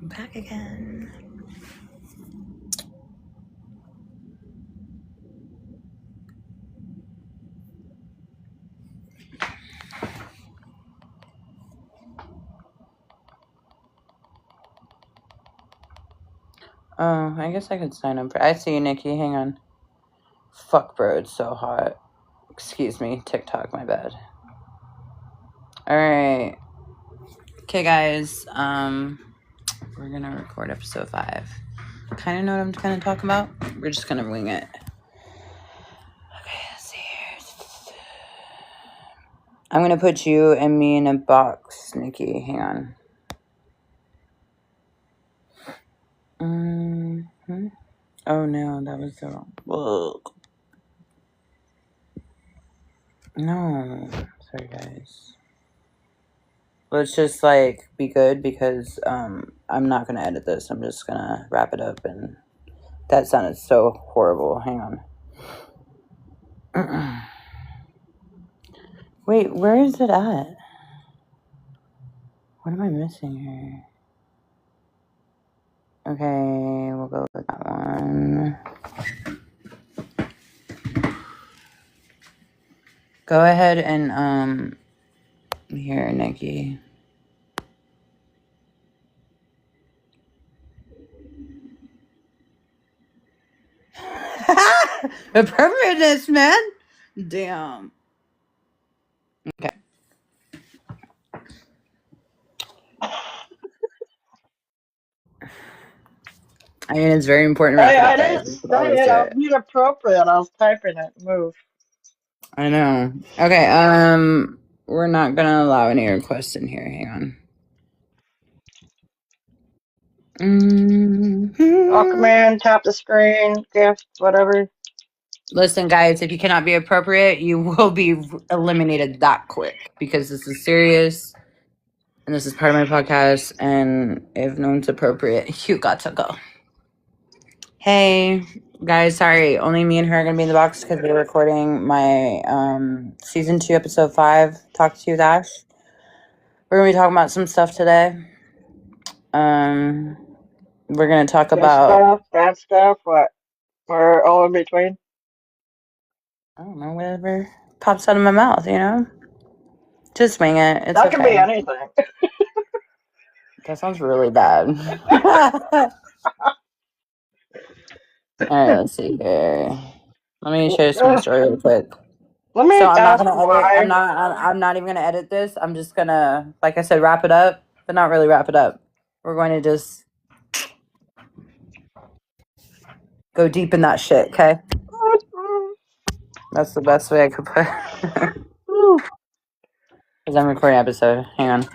Back again. Oh, I guess I could sign up for. I see you, Nikki. Hang on. Fuck, bro, it's so hot. Excuse me, TikTok, my bad. All right. Okay, guys. We're gonna record episode 5. Kind of know what I'm gonna talk about. We're just gonna wing it. Okay, let's see here. I'm gonna put you and me in a box, Nikki. Hang on. Mm-hmm. Oh no, that was the wrong book. No, sorry guys. Let's just like be good because I'm not gonna edit this. I'm just gonna wrap it up, and that sounded so horrible. Hang on. Wait, where is it at? What am I missing here? Okay, we'll go with that one. Go ahead and here, Nikki. Appropriateness, man. Damn. Okay. I mean, it's very important to wrap it I up, didn't guys. say it. I was being appropriate. I was typing it. Move. I know. Okay, we're not gonna allow any requests in here. Hang on. Welcome in, tap the screen, gift, whatever. Listen, guys, if you cannot be appropriate, you will be eliminated that quick because this is serious and this is part of my podcast. And if no one's appropriate, you got to go. Hey, guys, sorry, only me and her are gonna be in the box because we're recording my season 2, episode 5. Talk to you, Dash. We're gonna be talking about some stuff today. We're gonna talk Good about stuff, bad stuff, what? Or all in between? I don't know, whatever pops out of my mouth, you know? Just wing it. It's That can be okay. anything. That sounds really bad. Alright, let's see here. Let me share some story real quick. Let me So I'm not ask gonna edit. why. I'm not even gonna edit this. I'm just gonna, like I said, wrap it up, but not really wrap it up. We're going to just go deep in that shit. Okay, that's the best way I could put. Because I'm recording an episode. Hang on.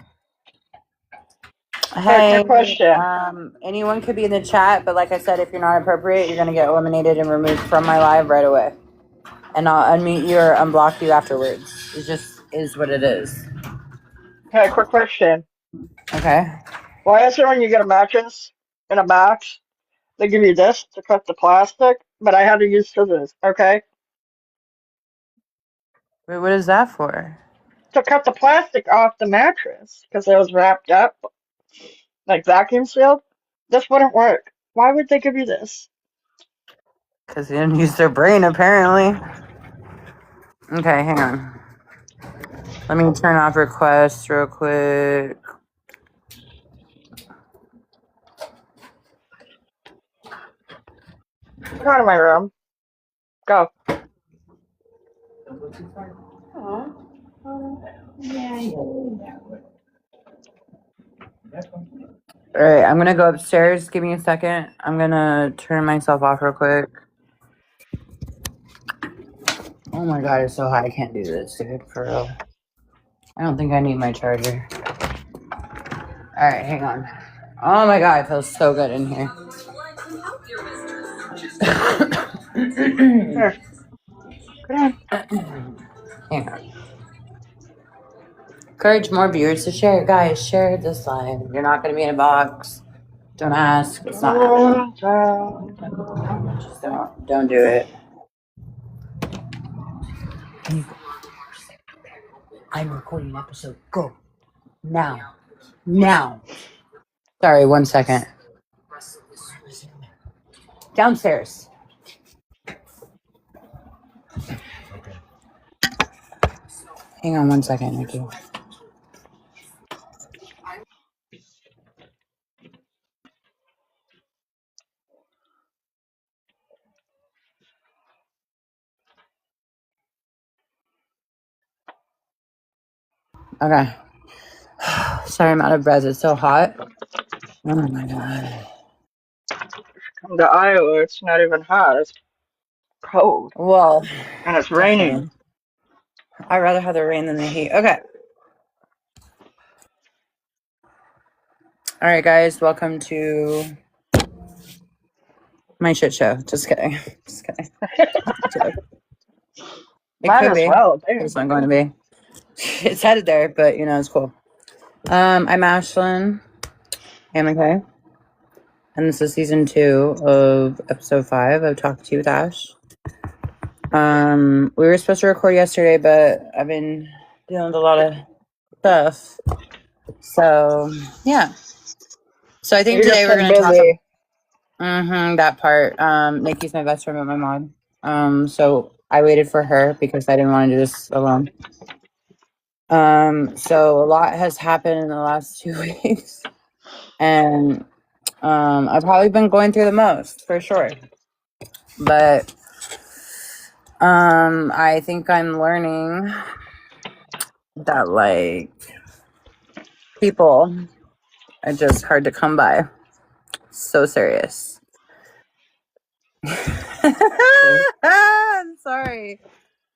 Hey, Hey, quick question. anyone could be in the chat, but like I said, if you're not appropriate, you're gonna get eliminated and removed from my live right away. And I'll unmute you or unblock you afterwards. It just is what it is. Hey, quick question. Okay. Why is it when you get a mattress in a box, they give you this to cut the plastic, but I had to use scissors, okay? Wait, what is that for? To cut the plastic off the mattress, because it was wrapped up, like vacuum sealed. This wouldn't work. Why would they give you this? Because they didn't use their brain, apparently. Okay, hang on. Let me turn off requests real quick. Get out of my room. Go. Alright, I'm gonna go upstairs. Give me a second. I'm gonna turn myself off real quick. Oh my god, it's so hot. I can't do this, dude. For real. I don't think I need my charger. Alright, hang on. Oh my god, it feels so good in here. Here. Get on. Hang on. Encourage more viewers to share. Guys, share this live. You're not gonna be in a box. Don't ask. It's not happening. Just don't do it. I'm recording an episode. Go. Now. Sorry, 1 second. Downstairs. Hang on 1 second, Nikki. Okay. Sorry, I'm out of breath. It's so hot. Oh my god. Come to Iowa, it's not even hot. It's cold. Well, And it's raining. definitely. I'd rather have the rain than the heat. Okay. All right, guys. Welcome to my shit show. Just kidding. Just kidding. It Might could as be. well, damn. It's not going to be. It's headed there, but you know, it's cool. I'm Ashlyn Hamilton, and this is season 2 of episode 5 of Talk to You with Ash. We were supposed to record yesterday, but I've been dealing with a lot of stuff. So yeah. So I think You're today just we're been gonna talk busy. that part. Nikki's my best friend with my mom. So I waited for her because I didn't want to do this alone. So a lot has happened in the last 2 weeks. And I've probably been going through the most for sure. But I think I'm learning that like people are just hard to come by. So serious. I'm sorry.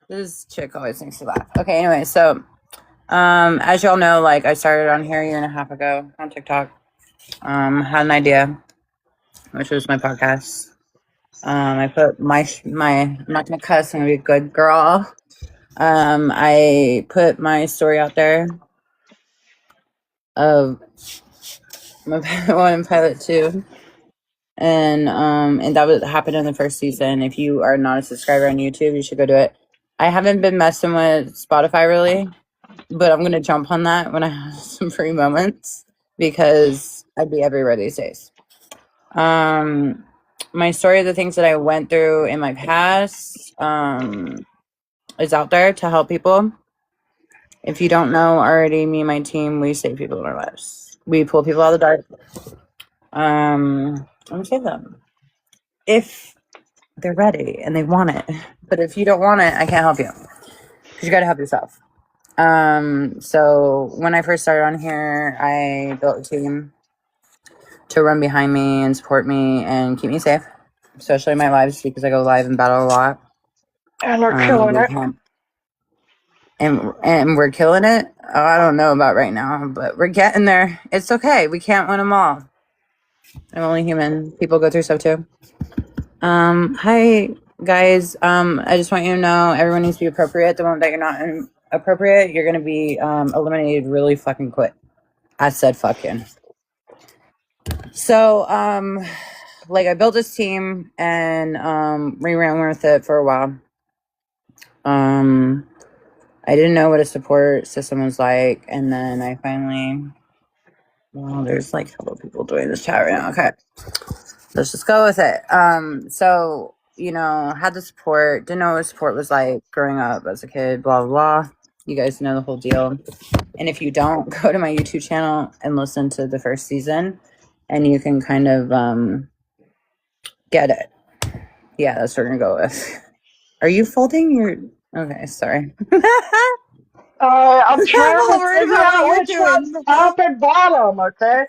This chick always makes me laugh. Okay, anyway, so as y'all know, like I started on here a year and a half ago on TikTok. Had an idea, which was my podcast. I put my I'm not gonna cuss, I'm gonna be a good girl. I put my story out there of my Pilot 1 and Pilot 2. And that would happen in the first season. If you are not a subscriber on YouTube, you should go do it. I haven't been messing with Spotify really, but I'm gonna jump on that when I have some free moments because I'd be everywhere these days. My story of the things that I went through in my past is out there to help people. If you don't know already, me and my team, we save people in our lives. We pull people out of the dark. And we save them if they're ready and they want it. But if you don't want it, I can't help you because you got to help yourself. So when I first started on here, I built a team to run behind me and support me and keep me safe, especially in my lives because I go live and battle a lot. And we're killing it. And we're killing it. Oh, I don't know about right now, but we're getting there. It's okay. We can't win them all. I'm only human. People go through stuff too. Hi guys. I just want you to know everyone needs to be appropriate. The moment that you're not appropriate, you're gonna be eliminated really fucking quick. I said fucking. So like I built this team and we ran with it for a while. I didn't know what a support system was like, and then I finally, well, there's like a couple of people doing this chat right now. Okay, let's just go with it. So you know, had the support, didn't know what support was like growing up as a kid, blah blah blah. You guys know the whole deal. And if you don't, go to my YouTube channel and listen to the first season, and you can kind of get it. Yeah, that's what we're gonna go with. Are you folding your? Okay, sorry. I'm trying I'm to worried figure about out what which you're one's doing. top and bottom, okay?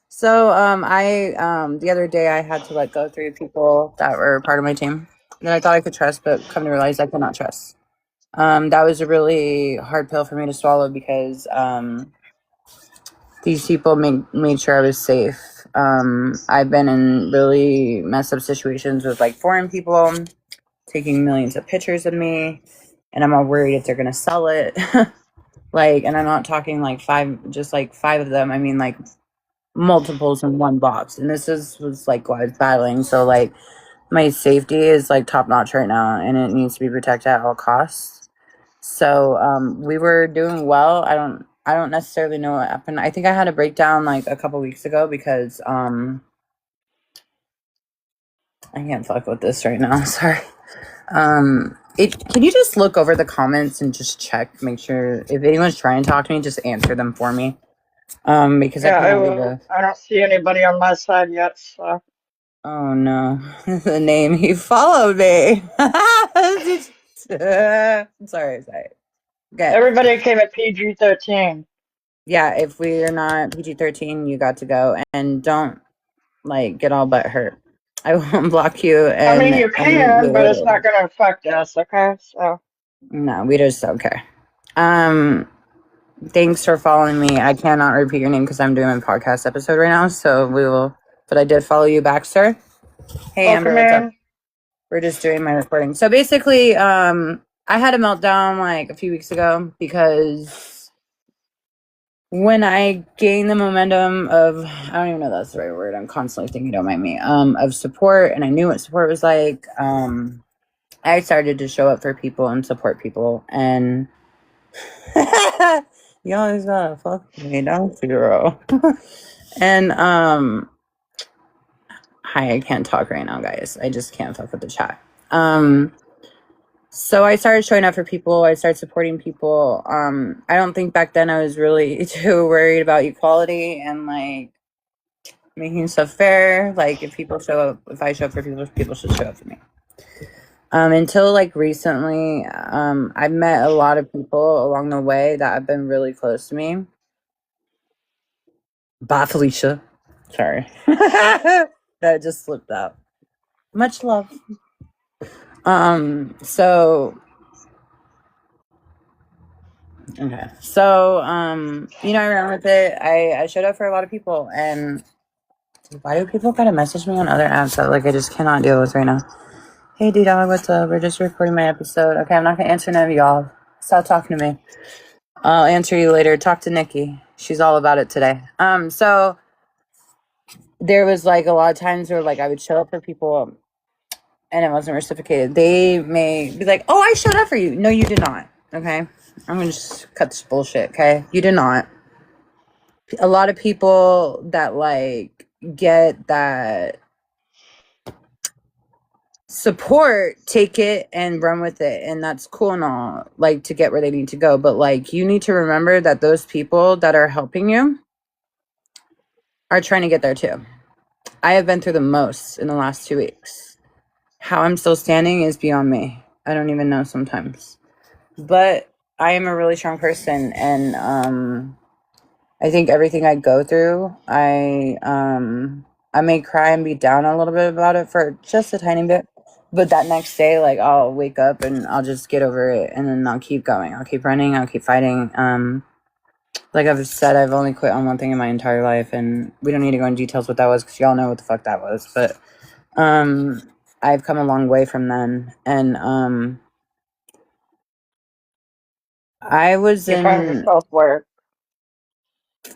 So I the other day I had to let go 3 people that were part of my team that I thought I could trust, but come to realize I could not trust. That was a really hard pill for me to swallow because these people made sure I was safe. I've been in really messed up situations with like foreign people taking millions of pictures of me, and I'm all worried if they're gonna sell it. Like, and I'm not talking like 5, just like 5 of them. I mean like multiples in one box. And this was like what I was battling. So like my safety is like top notch right now, and it needs to be protected at all costs. So we were doing well. I don't necessarily know what happened. I think I had a breakdown like a couple weeks ago because I can't fuck with this right now. Sorry. Can you just look over the comments and just check, make sure if anyone's trying to talk to me, just answer them for me. Because I Yeah, I cannot leave will. a. I don't see anybody on my side yet, so. Oh no, the name he followed me. Sorry. Okay. Everybody came at PG-13. Yeah, if we're not PG-13, you got to go, and don't like get all butt hurt. I won't block you, I mean, and you can, but it's not you. gonna affect us, okay? So. No, we just okay. Um, Thanks for following me. I cannot repeat your name because I'm doing a podcast episode right now, so we will. But I did follow you back, sir. Hey, Amber, Welcome what's up? in. We're just doing my recording. So basically, I had a meltdown like a few weeks ago because when I gained the momentum of, I don't even know if that's the right word. I'm constantly thinking, don't mind me, of support, and I knew what support was like. I started to show up for people and support people, and you always gotta fuck me, don't you, girl? And hi, I can't talk right now, guys. I just can't fuck with the chat. So I started showing up for people. I started supporting people. I don't think back then I was really too worried about equality and like making stuff fair. Like if people show up, if I show up for people, people should show up for me. Until like recently, I've met a lot of people along the way that have been really close to me. Bye, Felicia. Sorry. That just slipped out. Much love. So okay. So I ran with it. I showed up for a lot of people, and why do people gotta message me on other apps that like I just cannot deal with right now? Hey D Dog, what's up? We're just recording my episode. Okay, I'm not gonna answer none of y'all. Stop talking to me. I'll answer you later. Talk to Nikki. She's all about it today. So there was like a lot of times where like I would show up for people and it wasn't reciprocated. They may be like, "Oh, I showed up for you." No, you did not. Okay, I'm gonna just cut this bullshit. Okay, you did not. A lot of people that like get that support take it and run with it, and that's cool and all, like to get where they need to go, but like you need to remember that those people that are helping you are trying to get there too. I have been through the most in the last 2 weeks. How I'm still standing is beyond me. I don't even know sometimes, but I am a really strong person, and I think everything I go through, I may cry and be down a little bit about it for just a tiny bit, but that next day, like I'll wake up and I'll just get over it, and then I'll keep going. I'll keep running. I'll keep fighting. Like I've said, I've only quit on one thing in my entire life, and we don't need to go into details what that was because y'all know what the fuck that was. But I've come a long way from then, and I was You find your in. self-worth.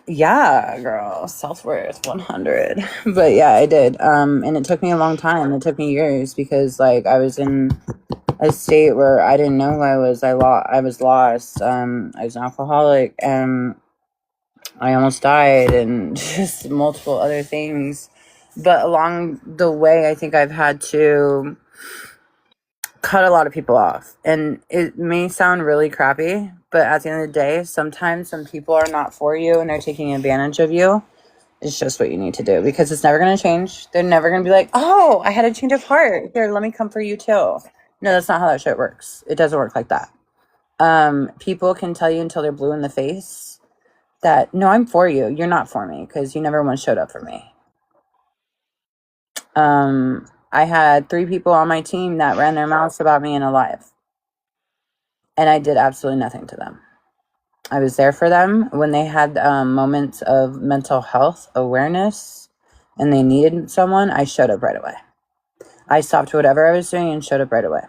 Yeah, girl, self-worth 100. But yeah, I did. And it took me a long time. It took me years because like I was in a state where I didn't know who I was. I was lost. I was an alcoholic and I almost died and just multiple other things. But along the way, I think I've had to cut a lot of people off. And it may sound really crappy, but at the end of the day, sometimes some people are not for you and they're taking advantage of you. It's just what you need to do because it's never going to change. They're never going to be like, "Oh, I had a change of heart. Here, let me come for you too." No, that's not how that shit works. It doesn't work like that. People can tell you until they're blue in the face that, "No, I'm for you. You're not for me because you never once showed up for me." I had 3 people on my team that ran their mouths about me in a live, and I did absolutely nothing to them. I was there for them when they had moments of mental health awareness and they needed someone. I showed up right away. I stopped whatever I was doing and showed up right away.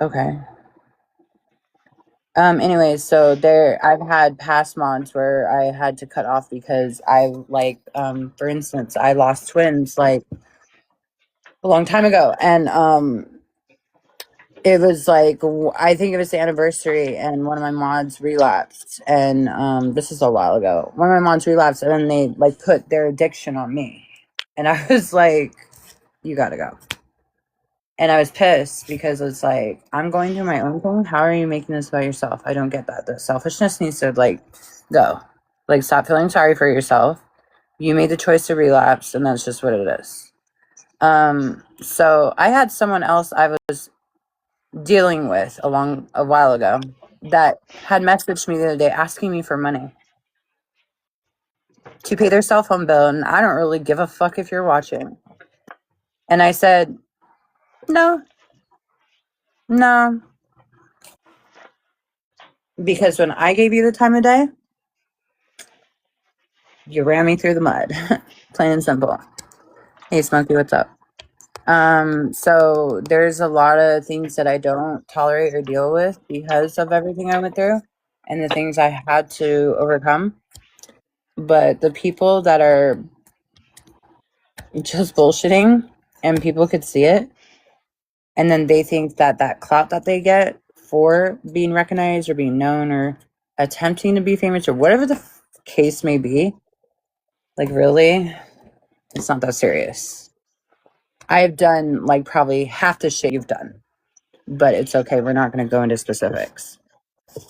Okay. Anyways, so I've had past mods where I had to cut off because I like, for instance, I lost twins like a long time ago, and it was like, I think it was the anniversary, and one of my mods relapsed, and this is a while ago. One of my mods relapsed, and then they like put their addiction on me, and I was like, you gotta go. And I was pissed because it's like, I'm going through my own thing. How are you making this about yourself? I don't get that. The selfishness needs to like go. Like, stop feeling sorry for yourself. You made the choice to relapse, and that's just what it is. So I had someone else I was dealing with a while ago that had messaged me the other day asking me for money to pay their cell phone bill, and I don't really give a fuck if you're watching. And I said, no, because when I gave you the time of day, you ran me through the mud. Plain and simple. Hey, Smokey, what's up? So there's a lot of things that I don't tolerate or deal with because of everything I went through and the things I had to overcome. But the people that are just bullshitting and people could see it, and then they think that that clout that they get for being recognized or being known or attempting to be famous or whatever the case may be, like, really, it's not that serious. I've done like probably half the shit you've done, but it's okay. We're not going to go into specifics.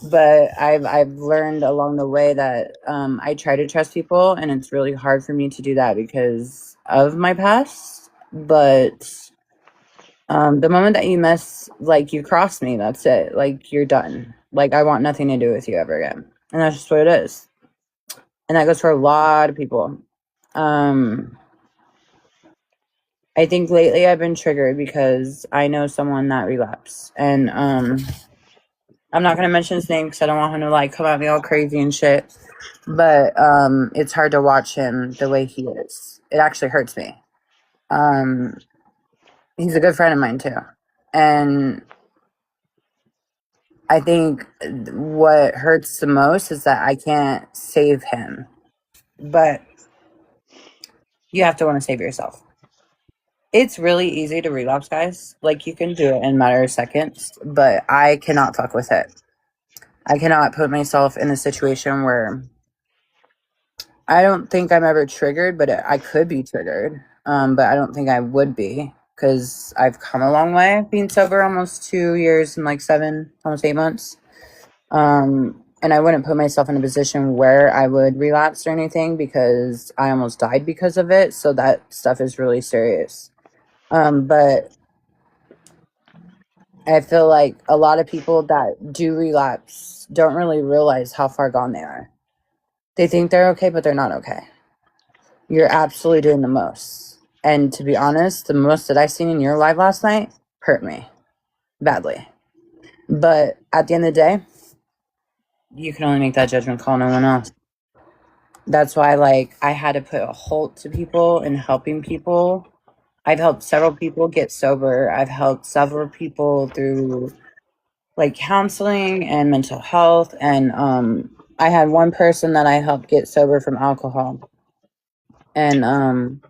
But I've learned along the way that I try to trust people, and it's really hard for me to do that because of my past. But the moment that you you cross me, that's it. Like, you're done. Like, I want nothing to do with you ever again, and that's just what it is. And that goes for a lot of people. I think lately I've been triggered because I know someone that relapsed, and I'm not gonna mention his name because I don't want him to like come at me all crazy and shit. But it's hard to watch him the way he is. It actually hurts me. He's a good friend of mine too, and I think what hurts the most is that I can't save him, but you have to want to save yourself. It's really easy to relapse, guys. Like, you can do it in a matter of seconds, but I cannot fuck with it. I cannot put myself in a situation where I don't think I'm ever triggered, but I could be triggered. But I don't think I would be because I've come a long way being sober almost 2 years and like almost 8 months. And I wouldn't put myself in a position where I would relapse or anything because I almost died because of it. So that stuff is really serious. But I feel like a lot of people that do relapse don't really realize how far gone they are. They think they're okay, but they're not okay. You're absolutely doing the most. And to be honest, the most that I seen in your live last night hurt me badly. But at the end of the day, you can only make that judgment call, no one else. That's why, like, I had to put a halt to people and helping people. I've helped several people get sober. I've helped several people through like counseling and mental health. And I had one person that I helped get sober from alcohol. And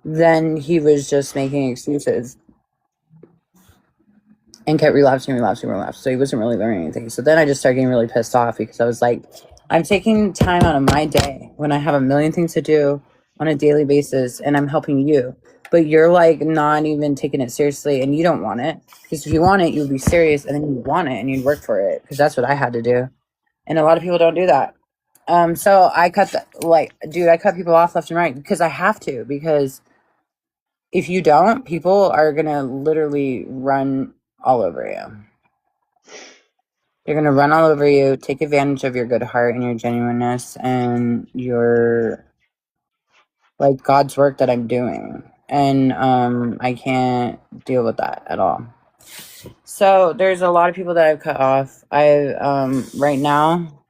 then he was just making excuses and kept relapsing. So he wasn't really learning anything. So then I just started getting really pissed off because I was like, I'm taking time out of my day when I have a million things to do on a daily basis, and I'm helping you. But you're like not even taking it seriously, and you don't want it. Because if you want it, you'd be serious, and then you want it, and you'd work for it. Because that's what I had to do. And a lot of people don't do that. So I cut I cut people off left and right because I have to. Because if you don't, people are gonna literally run all over you. They're gonna run all over you, take advantage of your good heart and your genuineness and your like God's work that I'm doing. And I can't deal with that at all. So there's a lot of people that I've cut off. Right now,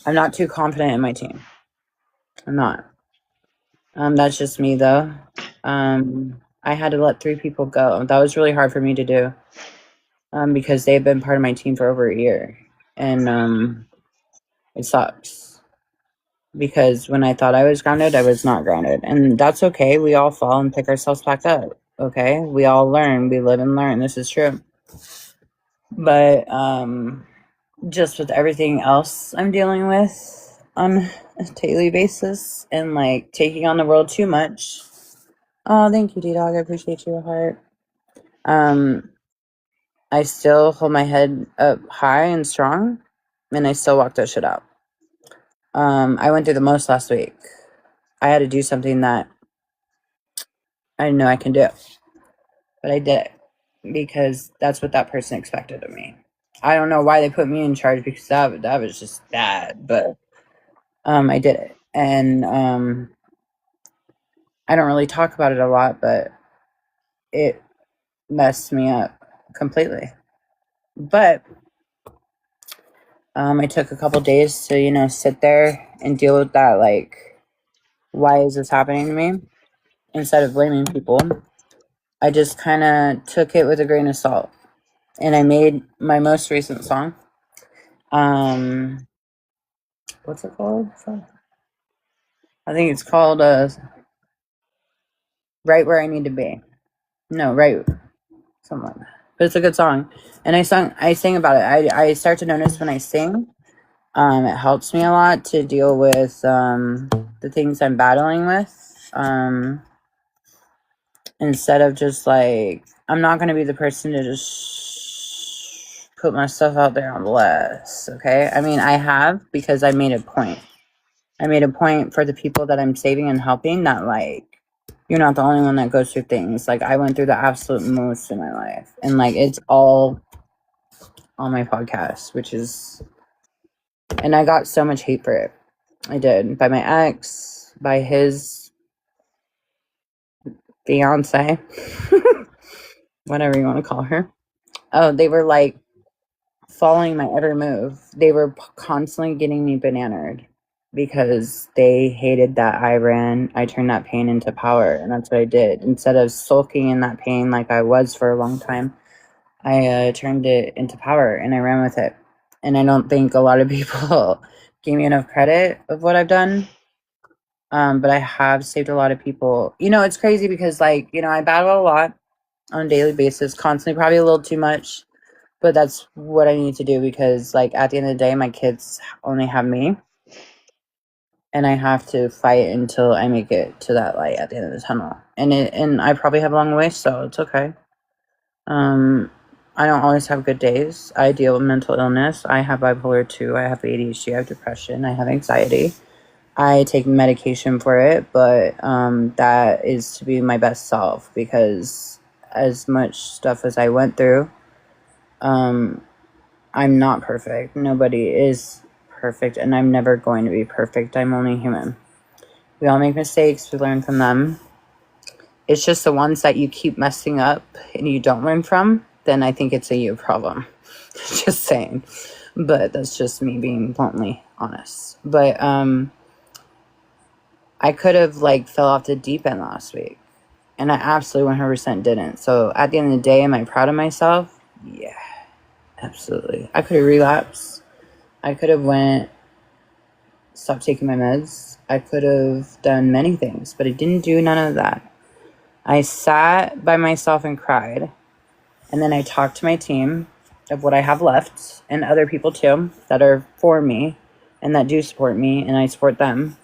I'm not too confident in my team. I'm not. That's just me though. I had to let 3 people go. That was really hard for me to do. Because they've been part of my team for over a year. And it sucks. Because when I thought I was grounded, I was not grounded. And that's okay. We all fall and pick ourselves back up. Okay? We all learn. We live and learn. This is true. But just with everything else I'm dealing with on a daily basis and like taking on the world too much. Oh, thank you, D-Dog. I appreciate your heart. I still hold my head up high and strong, and I still walk that shit out. I went through the most last week. I had to do something that I didn't know I can do, but I did it because that's what that person expected of me. I don't know why they put me in charge because that was just bad, but I did it, and I don't really talk about it a lot, but it messed me up completely. But I took a couple days to sit there and deal with that, like, why is this happening to me? Instead of blaming people, I just kind of took it with a grain of salt. And I made my most recent song. What's it called? I think it's called Right Where I Need to Be. No, right. Something like that. But it's a good song. And I sang about it. I start to notice when I sing, it helps me a lot to deal with the things I'm battling with. Instead of just like, I'm not going to be the person to just put my stuff out there on blast, okay? I mean, I have, because I made a point. I made a point for the people that I'm saving and helping that, like, you're not the only one that goes through things. Like, I went through the absolute most in my life. And, like, it's all on my podcast, which is... And I got so much hate for it. I did. By my ex, by his fiance, whatever you want to call her. Oh, they were, like, following my every move. They were constantly getting me bananaed because they hated that I turned that pain into power, and that's what I did. Instead of sulking in that pain like I was for a long time, I turned it into power, and I ran with it. And I don't think a lot of people gave me enough credit of what I've done. But I have saved a lot of people. It's crazy because, like, I battle a lot on a daily basis, constantly, probably a little too much. But that's what I need to do because, like, at the end of the day, my kids only have me. And I have to fight until I make it to that light at the end of the tunnel. And I probably have a long way, so it's okay. I don't always have good days. I deal with mental illness. I have bipolar 2. I have ADHD. I have depression. I have anxiety. I take medication for it, but that is to be my best self because as much stuff as I went through, I'm not perfect. Nobody is perfect, and I'm never going to be perfect. I'm only human. We all make mistakes. We learn from them. It's just the ones that you keep messing up and you don't learn from, then I think it's a you problem. Just saying. But that's just me being bluntly honest. But I could have, like, fell off the deep end last week. And I absolutely 100% didn't. So at the end of the day, am I proud of myself? Yeah. Absolutely. I could have relapsed. I could have stopped taking my meds. I could have done many things, but I didn't do none of that. I sat by myself and cried. And then I talked to my team of what I have left and other people too that are for me and that do support me, and I support them.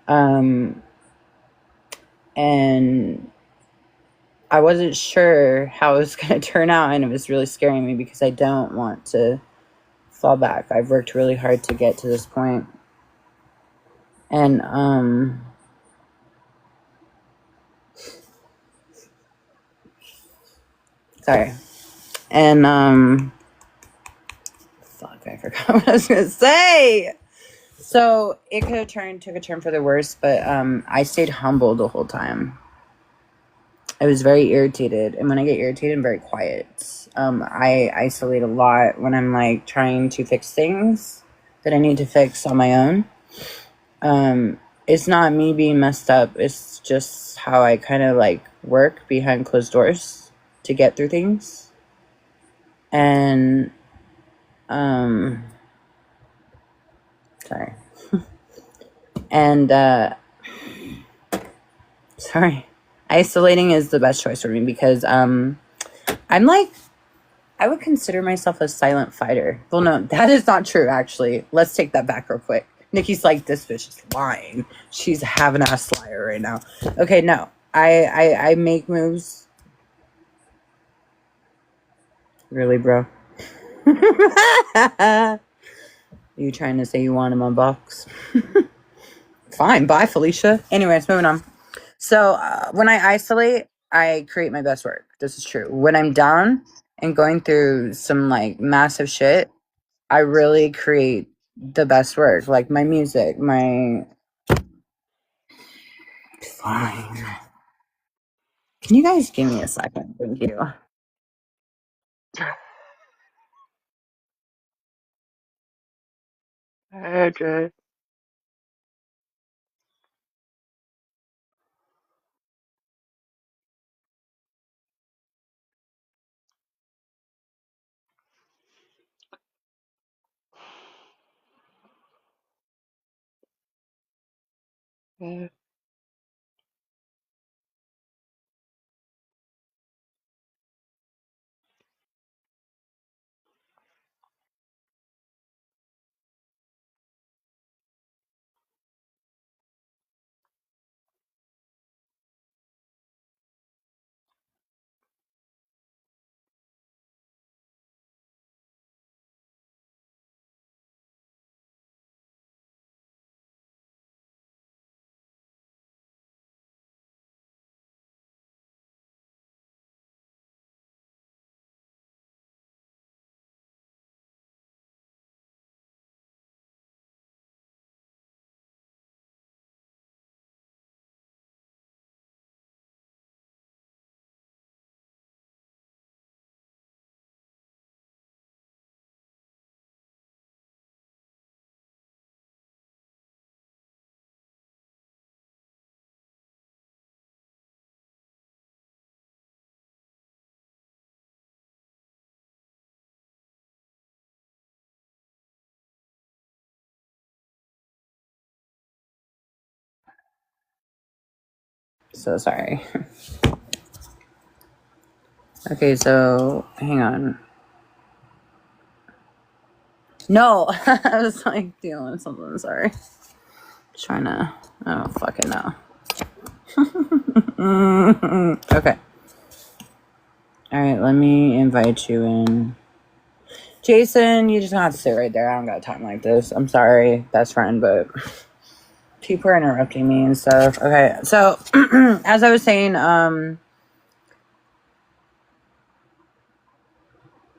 And I wasn't sure how it was going to turn out, and it was really scaring me because I don't want to fall back. I've worked really hard to get to this point. And sorry. And fuck, I forgot what I was going to say. So it could have took a turn for the worse, but I stayed humble the whole time. I was very irritated, and when I get irritated, I'm very quiet. I isolate a lot when I'm, like, trying to fix things that I need to fix on my own. It's not me being messed up. It's just how I kind of, like, work behind closed doors to get through things. And, sorry. And, sorry. Isolating is the best choice for me because, I'm, like, I would consider myself a silent fighter. Well, no, that is not true, actually. Let's take that back real quick. Nikki's like, this bitch is lying. She's having ass liar right now. Okay, no. I make moves. Really, bro? You trying to say you want him on box? Fine, bye, Felicia. Anyways, moving on. So when I isolate, I create my best work. This is true. When I'm down and going through some like massive shit, I really create the best work. Like my music, my... Fine. Can you guys give me a second? Thank you. Okay. Yeah. So sorry. Okay, so hang on. No, I was like dealing with something. Sorry. Trying to... Oh, fucking no. Okay. Alright, let me invite you in. Jason, you just have to sit right there. I don't got time like this. I'm sorry, best friend, but people are interrupting me and stuff. Okay, so as I was saying, oh,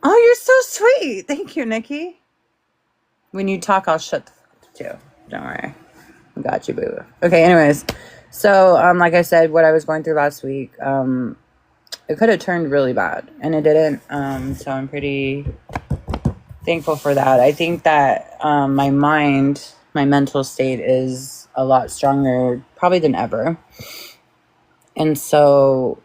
you're so sweet. Thank you, Nikki. When you talk, I'll shut the fuck up too. Don't worry. I got you, boo. Okay, anyways. So, like I said, what I was going through last week, it could have turned really bad, and it didn't. So I'm pretty thankful for that. I think that my mind, my mental state is a lot stronger probably than ever. And so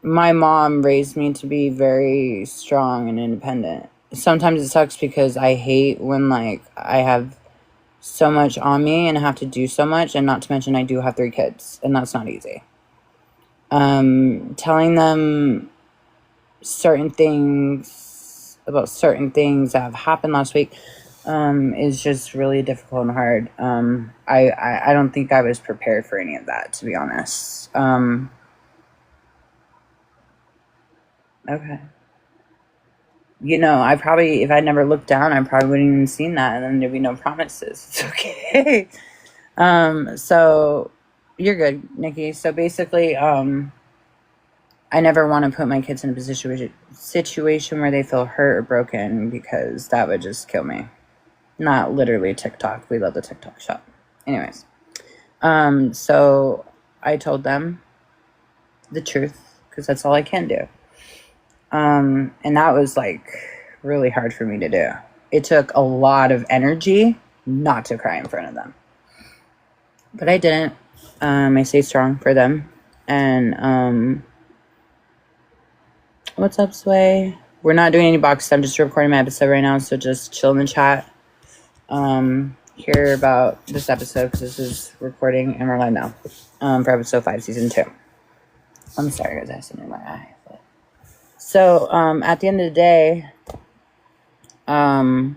my mom raised me to be very strong and independent. Sometimes it sucks because I hate when like I have so much on me and I have to do so much, and not to mention I do have 3 kids, and that's not easy. Telling them certain things about certain things that have happened last week is just really difficult and hard. I don't think I was prepared for any of that, to be honest. Okay. You know, I probably, if I never looked down, I probably wouldn't even seen that, and then there'd be no promises. It's okay. So you're good, Nikki. So basically, I never want to put my kids in a situation where they feel hurt or broken, because that would just kill me. Not literally TikTok. We love the TikTok shop. Anyways, so I told them the truth, because that's all I can do. And that was like really hard for me to do. It took a lot of energy not to cry in front of them, but I didn't. I stayed strong for them. And what's up, Sway? We're not doing any boxes. I'm just recording my episode right now, so just chill in the chat. Hear about this episode, because this is recording and we're live now. For episode 5, season 2. I'm sorry, guys. I have something in my eye. But So, at the end of the day, I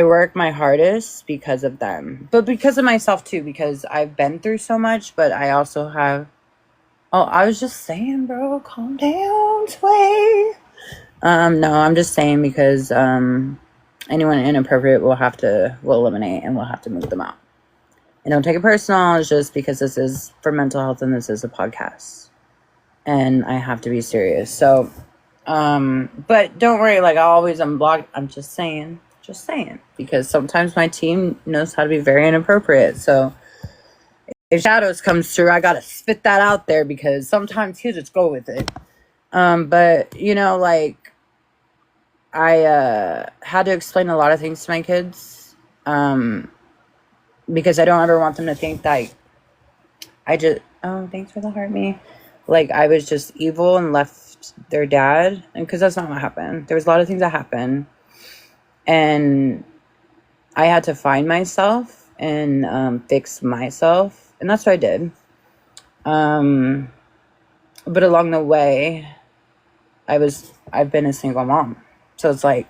work my hardest because of them, but because of myself too, because I've been through so much, but I also have, oh, I was just saying, bro, calm down, Sway. No, I'm just saying because, anyone inappropriate will eliminate and we'll have to move them out. And don't take it personal, it's just because this is for mental health and this is a podcast. And I have to be serious. So, but don't worry, like I always unblock. I'm just saying, because sometimes my team knows how to be very inappropriate. So if shadows comes through, I gotta spit that out there because sometimes he'll just go with it. But you know, like I had to explain a lot of things to my kids, because I don't ever want them to think that I just, oh, thanks for the heart, me. Like I was just evil and left their dad, and because that's not what happened. There was a lot of things that happened, and I had to find myself and fix myself, and that's what I did. But along the way, I've been a single mom, so it's like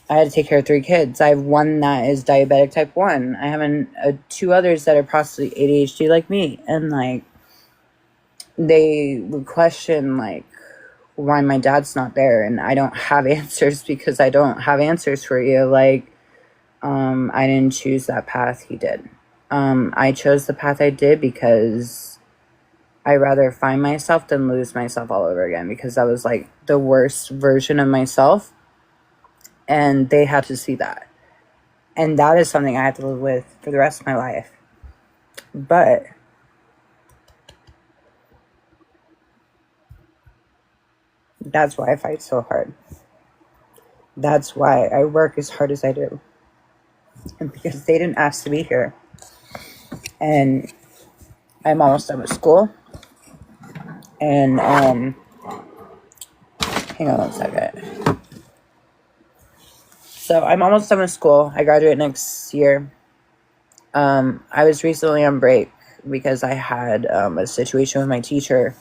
I had to take care of 3 kids. I have one that is diabetic type 1. I have 2 others that are possibly ADHD like me, and like they would question like why my dad's not there, and I don't have answers because I don't have answers for you. Like, I didn't choose that path, he did. I chose the path I did because I rather find myself than lose myself all over again, because that was like the worst version of myself, and they had to see that. And that is something I have to live with for the rest of my life. But that's why I fight so hard. That's why I work as hard as I do. And because they didn't ask to be here. And I'm almost done with school. And, hang on one second. So I'm almost done with school. I graduate next year. I was recently on break because I had a situation with my teacher.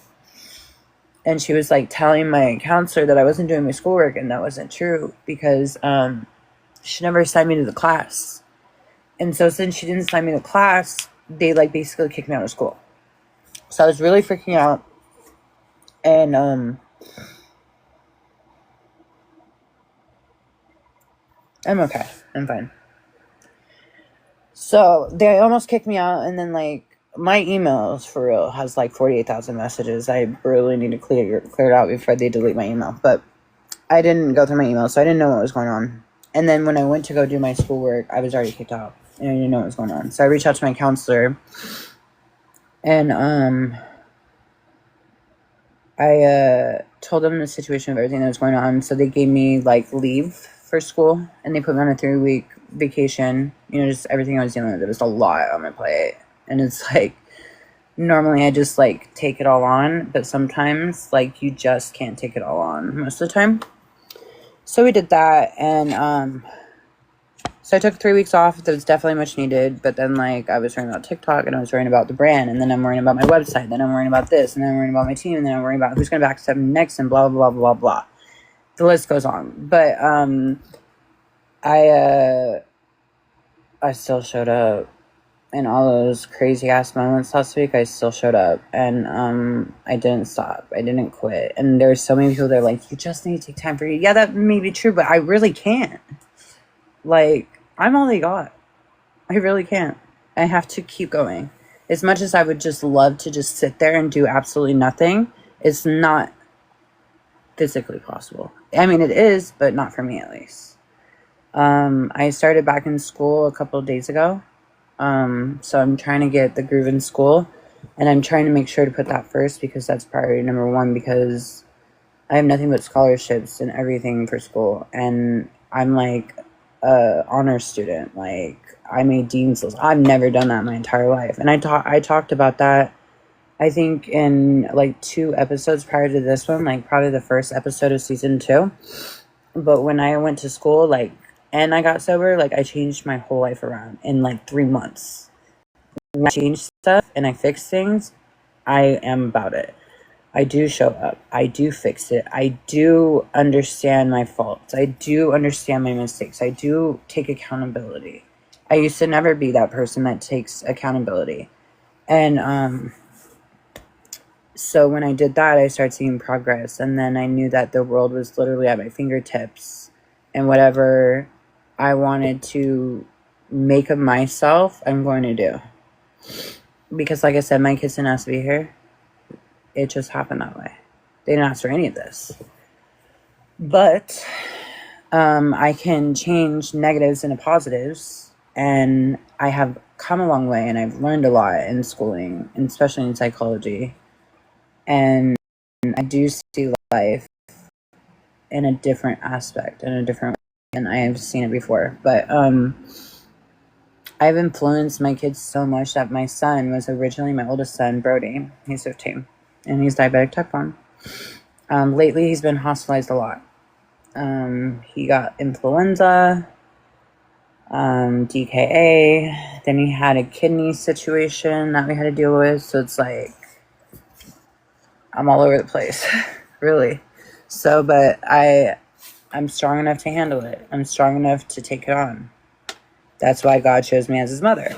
And she was like telling my counselor that I wasn't doing my schoolwork, and that wasn't true because she never assigned me to the class. And so since she didn't assign me to class, they like basically kicked me out of school. So I was really freaking out. And I'm okay. I'm fine. So they almost kicked me out, and then like my emails for real has like 48,000 messages. I really need to clear it out before they delete my email. But I didn't go through my email, so I didn't know what was going on. And then when I went to go do my schoolwork, I was already kicked out, and I didn't know what was going on. So I reached out to my counselor, and I told them the situation of everything that was going on. So they gave me like leave for school, and they put me on a 3-week vacation. You know, just everything I was dealing with. It was a lot on my plate, and it's like normally I just like take it all on, but sometimes like you just can't take it all on most of the time. So we did that, and so I took 3 weeks off. That was definitely much needed. But then like I was worrying about TikTok, and I was worrying about the brand, and then I'm worrying about my website, then I'm worrying about this, and then I'm worrying about my team, and then I'm worrying about who's going to backstep me next, and blah blah blah blah blah. The list goes on. But I still showed up. In all those crazy ass moments last week, I still showed up, and I didn't stop. I didn't quit. And there's so many people that are like, you just need to take time for you. Yeah, that may be true, but I really can't. Like, I'm all they got. I really can't. I have to keep going. As much as I would just love to just sit there and do absolutely nothing, it's not physically possible. I mean, it is, but not for me at least. I started back in school a couple of days ago. So I'm trying to get the groove in school, and I'm trying to make sure to put that first because that's priority number 1, because I have nothing but scholarships and everything for school, and I'm like a honor student. Like I made dean's list. I've never done that in my entire life, and I talked about that I think in like 2 episodes prior to this one, like probably the first episode of season 2. But when I went to school, like, and I got sober, like I changed my whole life around in like 3 months. When I changed stuff and I fixed things, I am about it. I do show up. I do fix it. I do understand my faults. I do understand my mistakes. I do take accountability. I used to never be that person that takes accountability. And so when I did that, I started seeing progress. And then I knew that the world was literally at my fingertips. And whatever I wanted to make of myself, I'm going to do. Because like I said, my kids didn't ask to be here. It just happened that way. They didn't ask for any of this. But I can change negatives into positives. And I have come a long way. And I've learned a lot in schooling, and especially in psychology. And I do see life in a different aspect, in a different way. And I have seen it before. But I've influenced my kids so much that my son was originally my oldest son, Brody. He's 15. And he's diabetic type 1. Lately, he's been hospitalized a lot. He got influenza, DKA. Then he had a kidney situation that we had to deal with. So it's like, I'm all over the place, really. So, but I'm strong enough to handle it. I'm strong enough to take it on. That's why God chose me as his mother.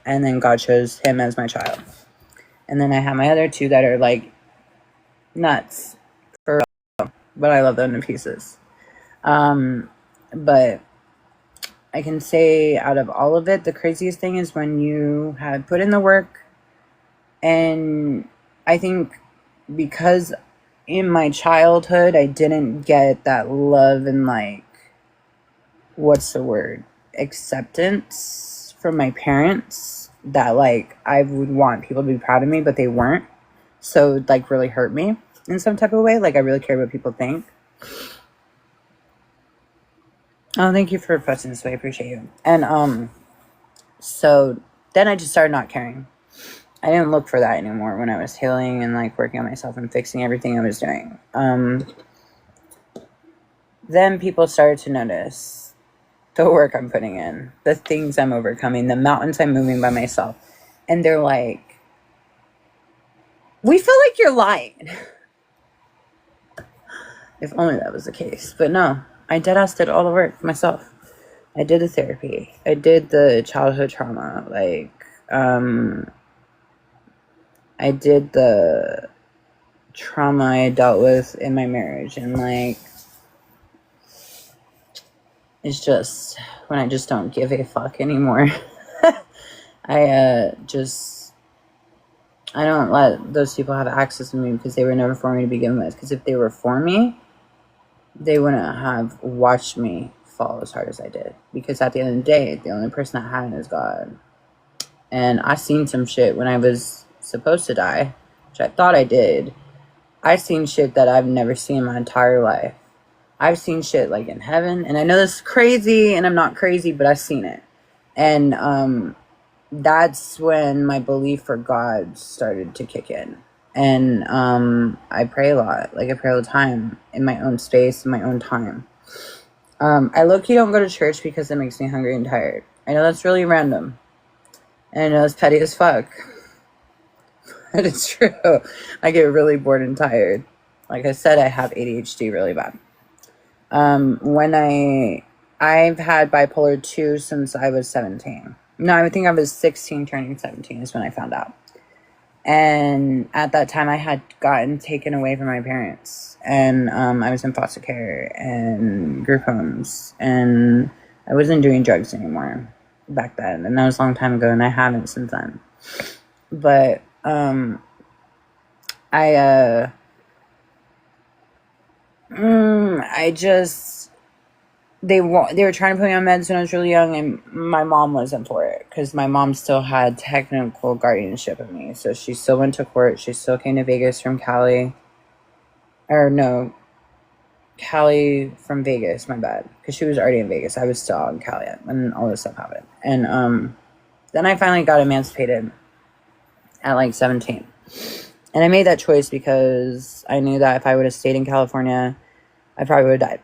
And then God chose him as my child. And then I have my other two that are like nuts, for real, but I love them to pieces. But I can say out of all of it, the craziest thing is when you have put in the work. And I think because in my childhood, I didn't get that love and like, what's the word? Acceptance from my parents, that like I would want people to be proud of me, but they weren't. So it like really hurt me in some type of way. Like I really care what people think. Oh, thank you for pressing this way. I appreciate you. And so then I just started not caring. I didn't look for that anymore when I was healing and like working on myself and fixing everything I was doing. Then people started to notice the work I'm putting in, the things I'm overcoming, the mountains I'm moving by myself. And they're like, we feel like you're lying. If only that was the case. But no, I deadass did all the work myself. I did the therapy. I did the childhood trauma. Like, I did the trauma I dealt with in my marriage. And like, it's just when I just don't give a fuck anymore. I don't let those people have access to me because they were never for me to begin with. Because if they were for me, they wouldn't have watched me fall as hard as I did. Because at the end of the day, the only person that had it is God. And I seen some shit when I was supposed to die, which I thought I did. I seen shit that I've never seen in my entire life. I've seen shit like in heaven. And I know this is crazy, and I'm not crazy, but I've seen it. And that's when my belief for God started to kick in. And I pray a lot. Like I pray all the time in my own space, in my own time. I low-key don't go to church because it makes me hungry and tired. I know that's really random. And I know it's petty as fuck. But it's true. I get really bored and tired. Like I said, I have ADHD really bad. When I've had bipolar 2 since I was 17. No, I think I was 16 turning 17 is when I found out. And at that time I had gotten taken away from my parents. And I was in foster care and group homes. And I wasn't doing drugs anymore back then. And that was a long time ago, and I haven't since then. But they were trying to put me on meds when I was really young, and my mom wasn't for it because my mom still had technical guardianship of me. So she still went to court. She still came to Vegas from Cali. Or no, Cali from Vegas, my bad. Because she was already in Vegas. I was still in Cali when all this stuff happened. And then I finally got emancipated at like 17. And I made that choice because I knew that if I would have stayed in California, I probably would have died.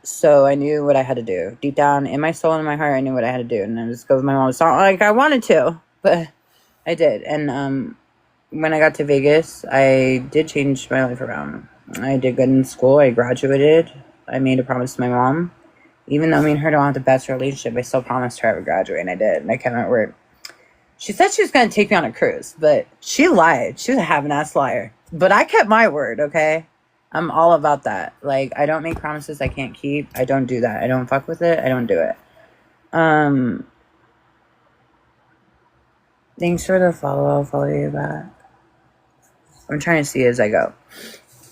So I knew what I had to do. Deep down in my soul and in my heart, I knew what I had to do. And I just go with my mom. It's not like I wanted to, but I did. And when I got to Vegas, I did change my life around. I did good in school. I graduated. I made a promise to my mom. Even though me and her don't have the best relationship, I still promised her I would graduate, and I did. And I kept my word. She said she was going to take me on a cruise, but she lied. She was a half-ass liar. But I kept my word, okay? I'm all about that. Like, I don't make promises I can't keep. I don't do that. I don't fuck with it. I don't do it. Thanks for the follow. I'll follow you back. I'm trying to see as I go.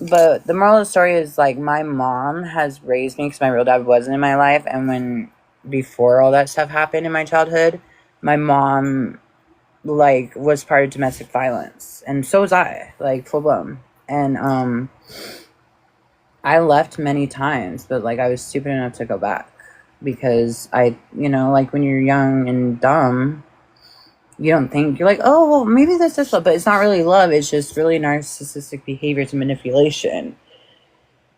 But the moral of the story is, like, my mom has raised me because my real dad wasn't in my life. And before all that stuff happened in my childhood, my mom, like, was part of domestic violence. And so was I, like, full blown. And, I left many times, but, like, I was stupid enough to go back. Because like, when you're young and dumb, you don't think, you're like, oh, well, maybe that's just love. But it's not really love. It's just really narcissistic behaviors and manipulation.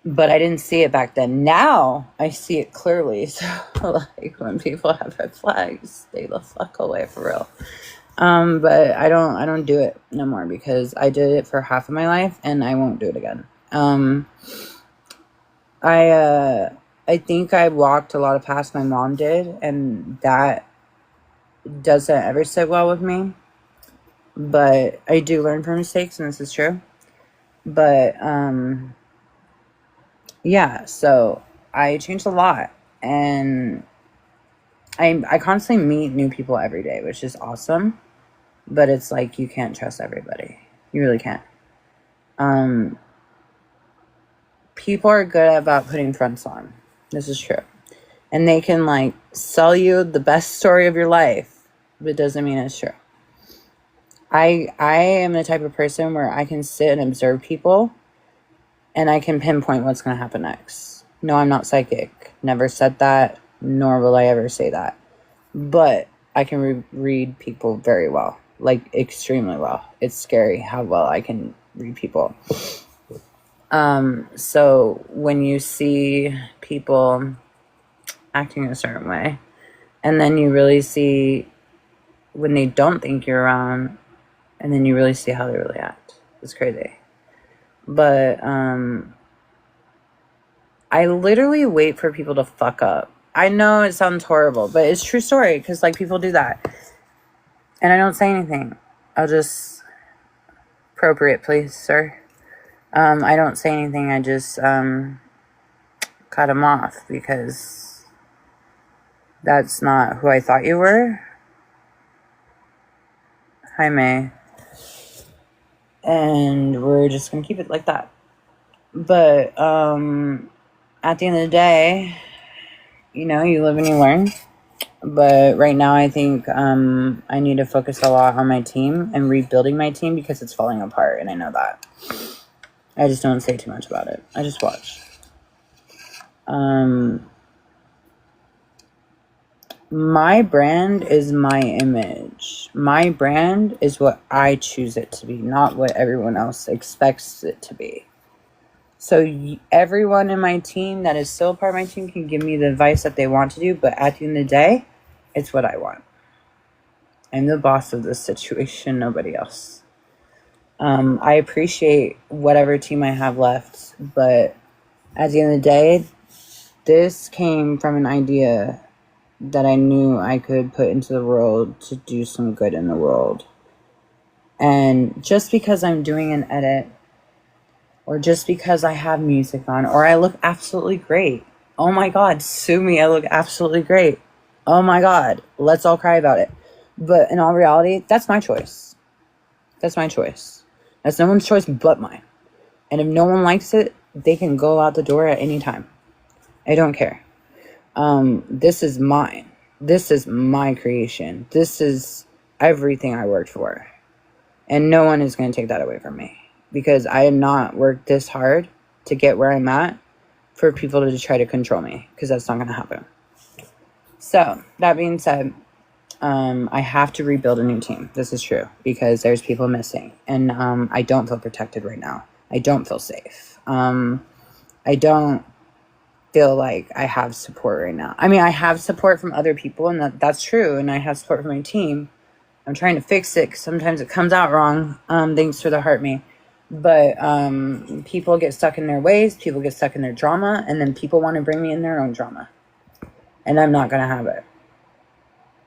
But I didn't see it back then. Now I see it clearly. So, like, when people have red flags, stay the fuck away, for real. But I don't do it no more because I did it for half of my life and I won't do it again. I think I walked a lot of paths my mom did, and that doesn't ever sit well with me. But I do learn from mistakes, and this is true. But yeah, so I changed a lot, and I constantly meet new people every day, which is awesome. But it's like, you can't trust everybody. You really can't. People are good about putting fronts on. This is true. And they can, like, sell you the best story of your life, but it doesn't mean it's true. I am the type of person where I can sit and observe people and I can pinpoint what's going to happen next. No, I'm not psychic. Never said that, nor will I ever say that. But I can read people very well, like, extremely well. It's scary how well I can read people. So when you see people acting a certain way, and then you really see when they don't think you're around, and then you really see how they really act. It's crazy. But I literally wait for people to fuck up. I know it sounds horrible, but it's true story, because, like, people do that. And I don't say anything. I'll just... Appropriate, please, sir. I don't say anything. I just cut them off, because that's not who I thought you were. Hi, May. And we're just going to keep it like that. But at the end of the day, you live and you learn. But right now, I think I need to focus a lot on my team and rebuilding my team, because it's falling apart, and I know that. I just don't say too much about it. I just watch. My brand is my image. My brand is what I choose it to be, not what everyone else expects it to be. So everyone in my team that is still a part of my team can give me the advice that they want to do, but at the end of the day, it's what I want. I'm the boss of this situation, nobody else. I appreciate whatever team I have left, but at the end of the day, this came from an idea that I knew I could put into the world to do some good in the world. And just because I'm doing an edit, or just because I have music on, or I look absolutely great. Oh my God, sue me, I look absolutely great. Oh my God, let's all cry about it. But in all reality, that's my choice. That's my choice. That's no one's choice but mine. And if no one likes it, they can go out the door at any time. I don't care. This is mine. This is my creation. This is everything I worked for. And no one is going to take that away from me. Because I have not worked this hard to get where I'm at for people to try to control me. Because that's not going to happen. So, that being said, I have to rebuild a new team. This is true, because there's people missing, and I don't feel protected right now. I don't feel safe. I don't feel like I have support right now. I mean, I have support from other people, and that's true, and I have support from my team, I'm trying to fix it 'cause sometimes it comes out wrong. Thanks for the heart me. But people get stuck in their ways, people get stuck in their drama, and then people want to bring me in their own drama. And I'm not going to have it.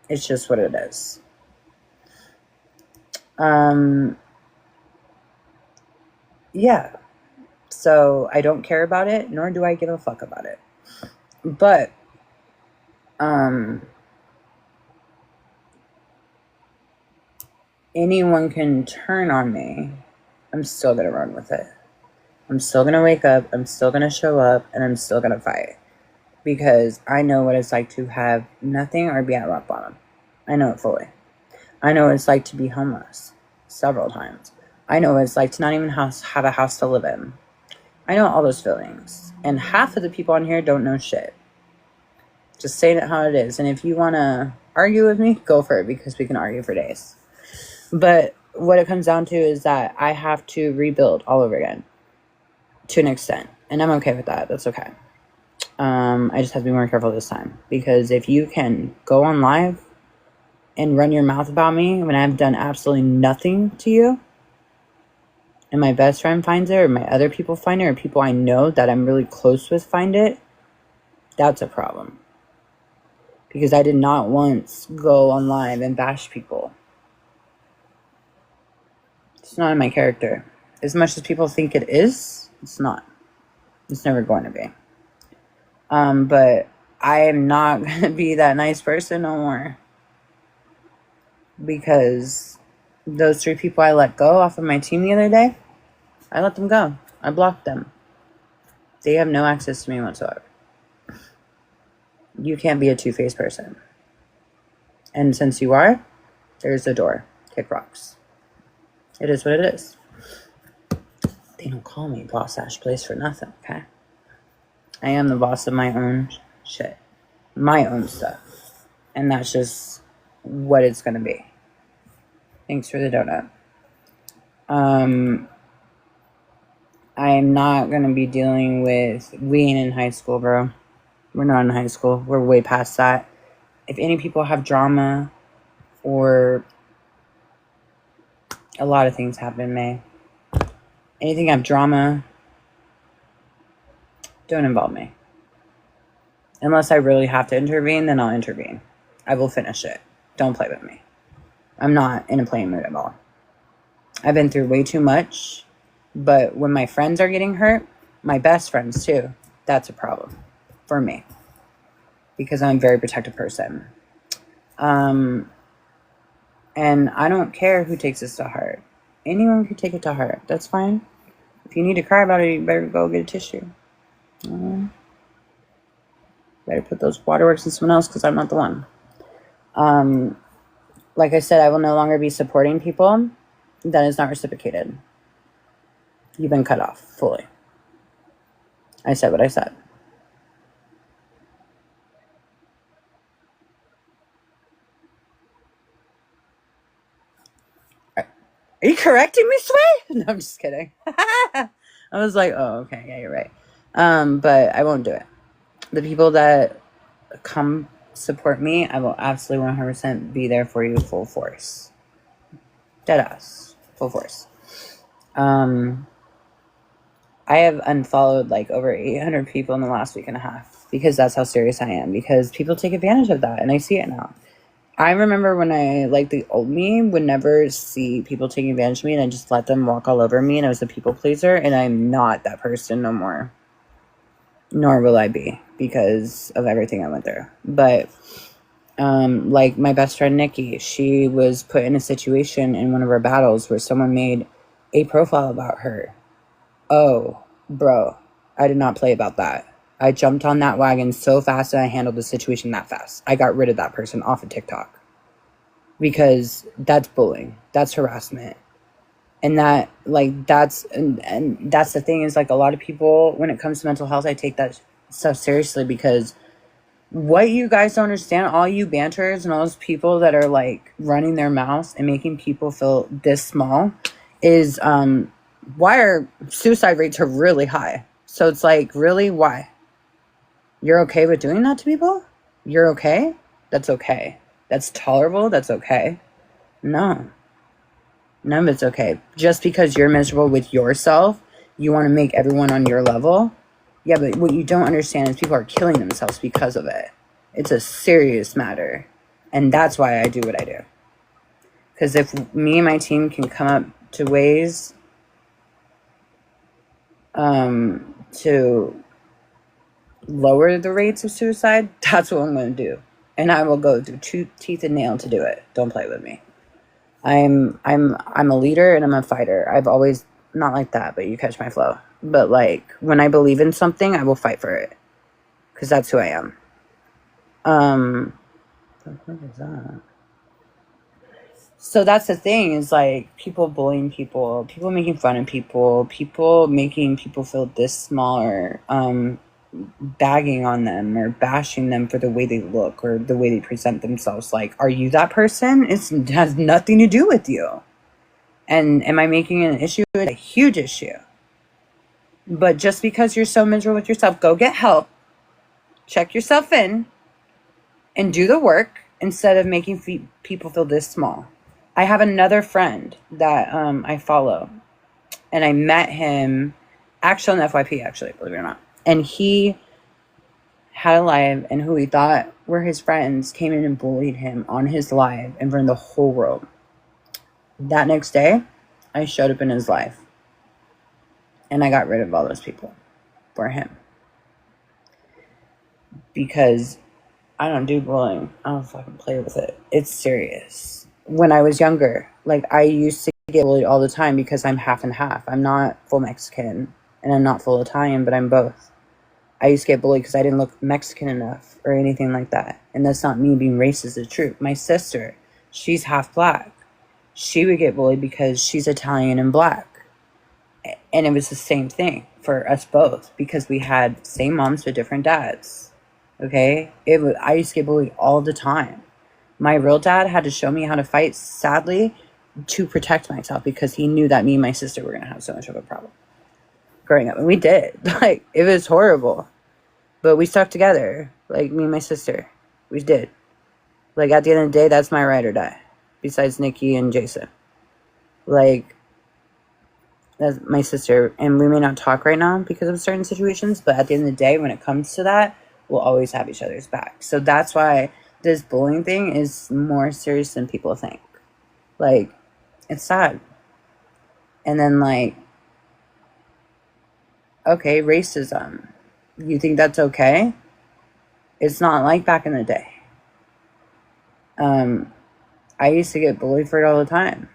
It's just what it is. Yeah. So I don't care about it, nor do I give a fuck about it. But anyone can turn on me. I'm still going to run with it. I'm still going to wake up, I'm still going to show up, and I'm still going to fight. Because I know what it's like to have nothing or be at rock bottom. I know it fully. I know what it's like to be homeless several times. I know what it's like to not even have a house to live in. I know all those feelings. And half of the people on here don't know shit. Just saying it how it is. And if you want to argue with me, go for it, because we can argue for days. But what it comes down to is that I have to rebuild all over again. To an extent. And I'm okay with that. That's okay. I just have to be more careful this time. Because if you can go on live and run your mouth about me when I've done absolutely nothing to you, and my best friend finds it, or my other people find it, or people I know that I'm really close with find it, that's a problem. Because I did not once go on live and bash people. It's not in my character. As much as people think it is, it's not. It's never going to be. But I am not going to be that nice person no more. Because those 3 people I let go off of my team the other day, I let them go. I blocked them. They have no access to me whatsoever. You can't be a two-faced person. And since you are, there's a door. Kick rocks. It is what it is. They don't call me Boss Ash Place for nothing, okay? I am the boss of my own shit. My own stuff. And that's just what it's going to be. Thanks for the donut. I am not going to be dealing with... We ain't in high school, bro. We're not in high school. We're way past that. If any people have drama or... A lot of things happen, May. Anything have drama... Don't involve me. Unless I really have to intervene, then I'll intervene. I will finish it. Don't play with me. I'm not in a playing mood at all. I've been through way too much. But when my friends are getting hurt, my best friends too, that's a problem for me. Because I'm a very protective person. And I don't care who takes this to heart. Anyone can take it to heart. That's fine. If you need to cry about it, you better go get a tissue. Better put those waterworks in someone else, because I'm not the one. Like I said, I will no longer be supporting people that is not reciprocated. You've been cut off fully. I said what I said. Are you correcting me, Sway? No, I'm just kidding. I was like, oh, okay, yeah, you're right. But I won't do it. The people that come support me, I will absolutely 100% be there for you full force. Deadass. Full force. I have unfollowed like over 800 people in the last week and a half, because that's how serious I am, because people take advantage of that, and I see it now. I remember when I, like, the old me would never see people taking advantage of me, and I just let them walk all over me, and I was a people pleaser, and I'm not that person no more. Nor will I be, because of everything I went through. But, like, my best friend Nikki, she was put in a situation in one of our battles where someone made a profile about her. Oh, bro, I did not play about that. I jumped on that wagon so fast, and I handled the situation that fast. I got rid of that person off of TikTok. Because that's bullying. That's harassment. And that, like, that's, and that's the thing, is, like, a lot of people, when it comes to mental health, I take that stuff seriously, because what you guys don't understand, all you banters and all those people that are, like, running their mouths and making people feel this small is, why are suicide rates are really high? So it's like, really? Why? You're okay with doing that to people? You're okay? That's okay. That's tolerable? That's okay. No. None of it's okay. Just because you're miserable with yourself, you want to make everyone on your level. Yeah, but what you don't understand is people are killing themselves because of it. It's a serious matter. And that's why I do what I do. Because if me and my team can come up to ways to lower the rates of suicide, that's what I'm going to do. And I will go through teeth and nail to do it. Don't play with me. I'm a leader and I'm a fighter. I've always, not like that, but you catch my flow. But like when I believe in something, I will fight for it. Because that's who I am. What is that? So that's the thing, is like people bullying people making fun of people making people feel this small, or bagging on them or bashing them for the way they look or the way they present themselves. Like, are you that person? It has nothing to do with you. And am I making it an issue? It's a huge issue. But just because you're so miserable with yourself, go get help, check yourself in, and do the work instead of making people feel this small. I have another friend that I follow, and I met him actually on FYP, actually, believe it or not. And he had a live, and who he thought were his friends came in and bullied him on his live in front of the whole world. That next day, I showed up in his live, and I got rid of all those people for him. Because I don't do bullying. I don't fucking play with it. It's serious. When I was younger, like, I used to get bullied all the time because I'm half and half. I'm not full Mexican and I'm not full Italian, but I'm both. I used to get bullied because I didn't look Mexican enough or anything like that. And that's not me being racist, it's true. My sister, she's half black. She would get bullied because she's Italian and black. And it was the same thing for us both because we had the same moms but different dads. Okay? I used to get bullied all the time. My real dad had to show me how to fight, sadly, to protect myself because he knew that me and my sister were going to have so much of a problem growing up. And we did. Like, it was horrible. But we stuck together. Like, me and my sister. We did. Like, at the end of the day, that's my ride or die. Besides Nikki and Jason. Like, that's my sister. And we may not talk right now because of certain situations, but at the end of the day, when it comes to that, we'll always have each other's back. So that's why this bullying thing is more serious than people think. Like, it's sad. And then, like, okay, racism. You think that's okay? It's not like back in the day. I used to get bullied for it all the time.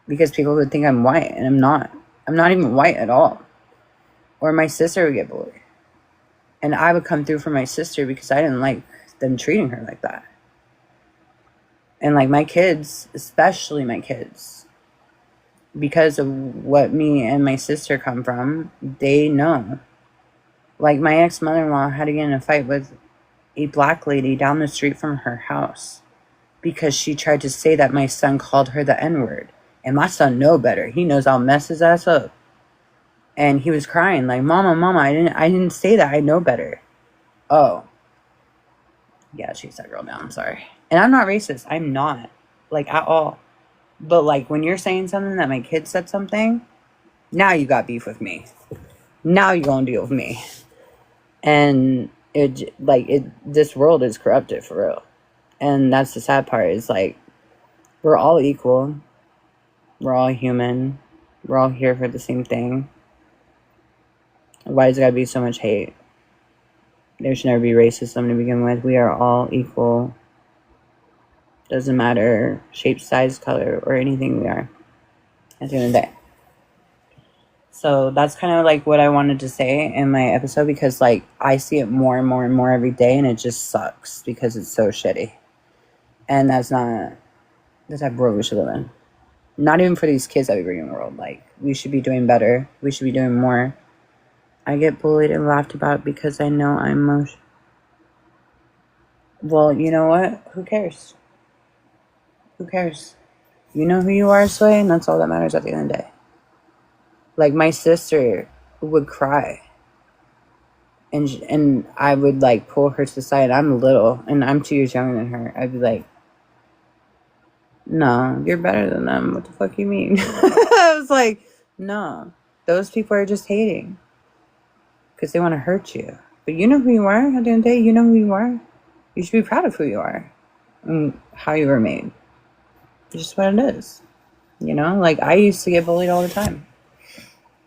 Because people would think I'm white, and I'm not. I'm not even white at all. Or my sister would get bullied. And I would come through for my sister because I didn't like them treating her like that. And like my kids, especially my kids, because of what me and my sister come from, they know. Like my ex-mother-in-law had to get in a fight with a black lady down the street from her house because she tried to say that my son called her the N-word. And my son know better. He knows I'll mess his ass up. And he was crying like, Mama, I didn't say that. I know better. Oh. Yeah, she said girl down. I'm sorry. And I'm not racist. I'm not. Like, at all. But, like, when you're saying something that my kid said something, now you got beef with me. Now you're gonna deal with me. And, this world is corrupted, for real. And that's the sad part, is, like, we're all equal. We're all human. We're all here for the same thing. Why does there gotta be so much hate? There should never be racism to begin with. We are all equal. Doesn't matter shape, size, color, or anything we are at the end of the day. So that's kind of like what I wanted to say in my episode because like I see it more and more and more every day and it just sucks because it's so shitty. And that's not the type of world we should live in. Not even for these kids that we bring in the world. Like, we should be doing better. We should be doing more. I get bullied and laughed about because I know I'm well, you know what? Who cares? Who cares? You know who you are, Sway, and that's all that matters at the end of the day. Like, my sister would cry. And I would, like, pull her to the side. I'm little, and I'm 2 years younger than her. I'd be like, No, you're better than them. What the fuck you mean? I was like, no, those people are just hating because they want to hurt you. But you know who you are. At the end of the day, you know who you are. You should be proud of who you are and how you were made. It's just what it is. You know, like I used to get bullied all the time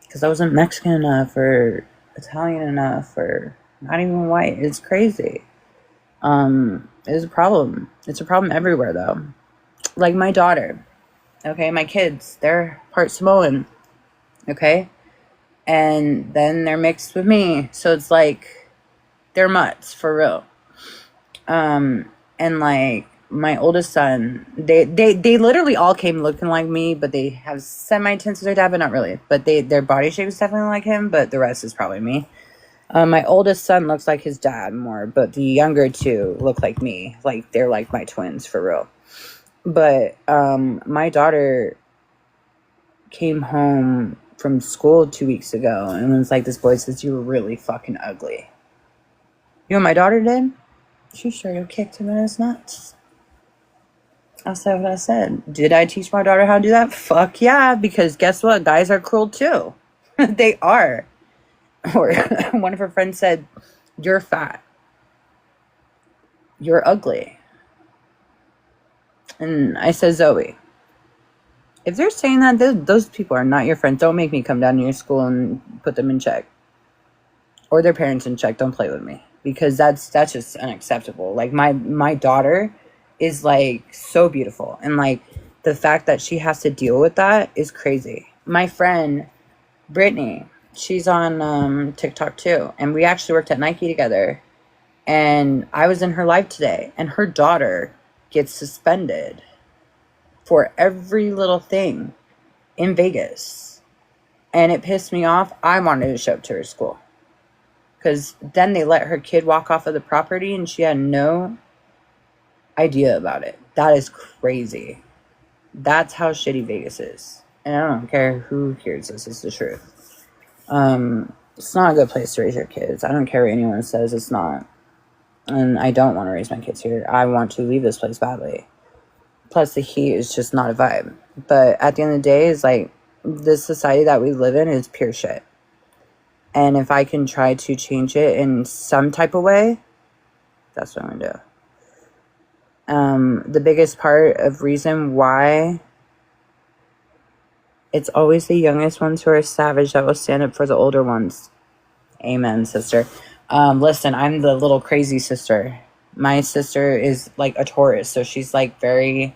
because I wasn't Mexican enough or Italian enough or not even white. It's crazy. It's a problem. It's a problem everywhere though. Like my daughter, okay, my kids, they're part Samoan, okay? And then they're mixed with me. So it's like they're mutts for real. And like my oldest son, they literally all came looking like me, but they have semi-tints to their dad, but not really. But their body shape is definitely like him, but the rest is probably me. My oldest son looks like his dad more, but the younger two look like me. Like they're like my twins for real. But my daughter came home from school 2 weeks ago and was like, this boy says, you were really fucking ugly. You know what my daughter did? She straight kicked him in his nuts. I said what I said. Did I teach my daughter how to do that? Fuck yeah, because guess what? Guys are cruel too. They are. Or one of her friends said, you're fat. You're ugly. And I said, Zoe, if they're saying that, those people are not your friends. Don't make me come down to your school and put them in check. Or their parents in check. Don't play with me. Because that's just unacceptable. Like, my daughter is, like, so beautiful. And, like, the fact that she has to deal with that is crazy. My friend, Brittany, she's on TikTok, too. And we actually worked at Nike together. And I was in her live today. And her daughter gets suspended for every little thing in Vegas. And it pissed me off. I wanted to show up to her school. Because then they let her kid walk off of the property and she had no idea about it. That is crazy. That's how shitty Vegas is. And I don't care who hears this. It's the truth. It's not a good place to raise your kids. I don't care what anyone says. It's not. And I don't want to raise my kids here. I want to leave this place badly. Plus, the heat is just not a vibe. But at the end of the day, it's like, this society that we live in is pure shit. And if I can try to change it in some type of way, that's what I'm going to do. The biggest part of reason why it's always the youngest ones who are savage that will stand up for the older ones. Amen, sister. Listen, I'm the little crazy sister. My sister is like a Taurus, so she's like very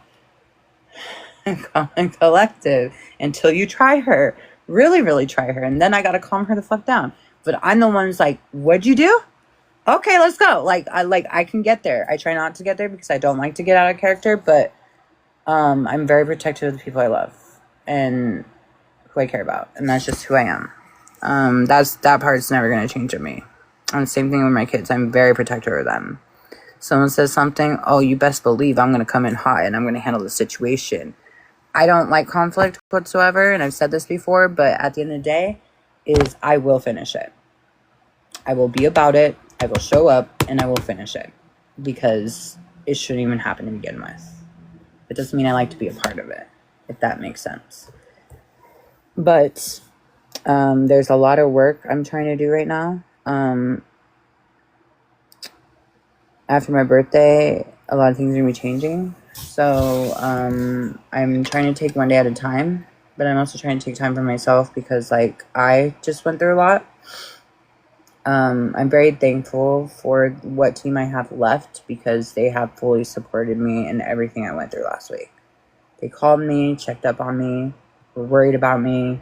calm and collective until you try her. Really, really try her. And then I got to calm her the fuck down. But I'm the one who's like, what'd you do? Okay, let's go. I can get there. I try not to get there because I don't like to get out of character, but I'm very protective of the people I love and who I care about. And that's just who I am. That part's never going to change in me. And the same thing with my kids. I'm very protective of them. Someone says something, oh, you best believe I'm going to come in hot and I'm going to handle the situation. I don't like conflict whatsoever, and I've said this before, but at the end of the day, is I will finish it. I will be about it, I will show up, and I will finish it. Because it shouldn't even happen to begin with. It doesn't mean I like to be a part of it, if that makes sense. But there's a lot of work I'm trying to do right now. After my birthday, a lot of things are going to be changing. So, I'm trying to take one day at a time, but I'm also trying to take time for myself because, like, I just went through a lot. I'm very thankful for what team I have left because they have fully supported me in everything I went through last week. They called me, checked up on me, were worried about me,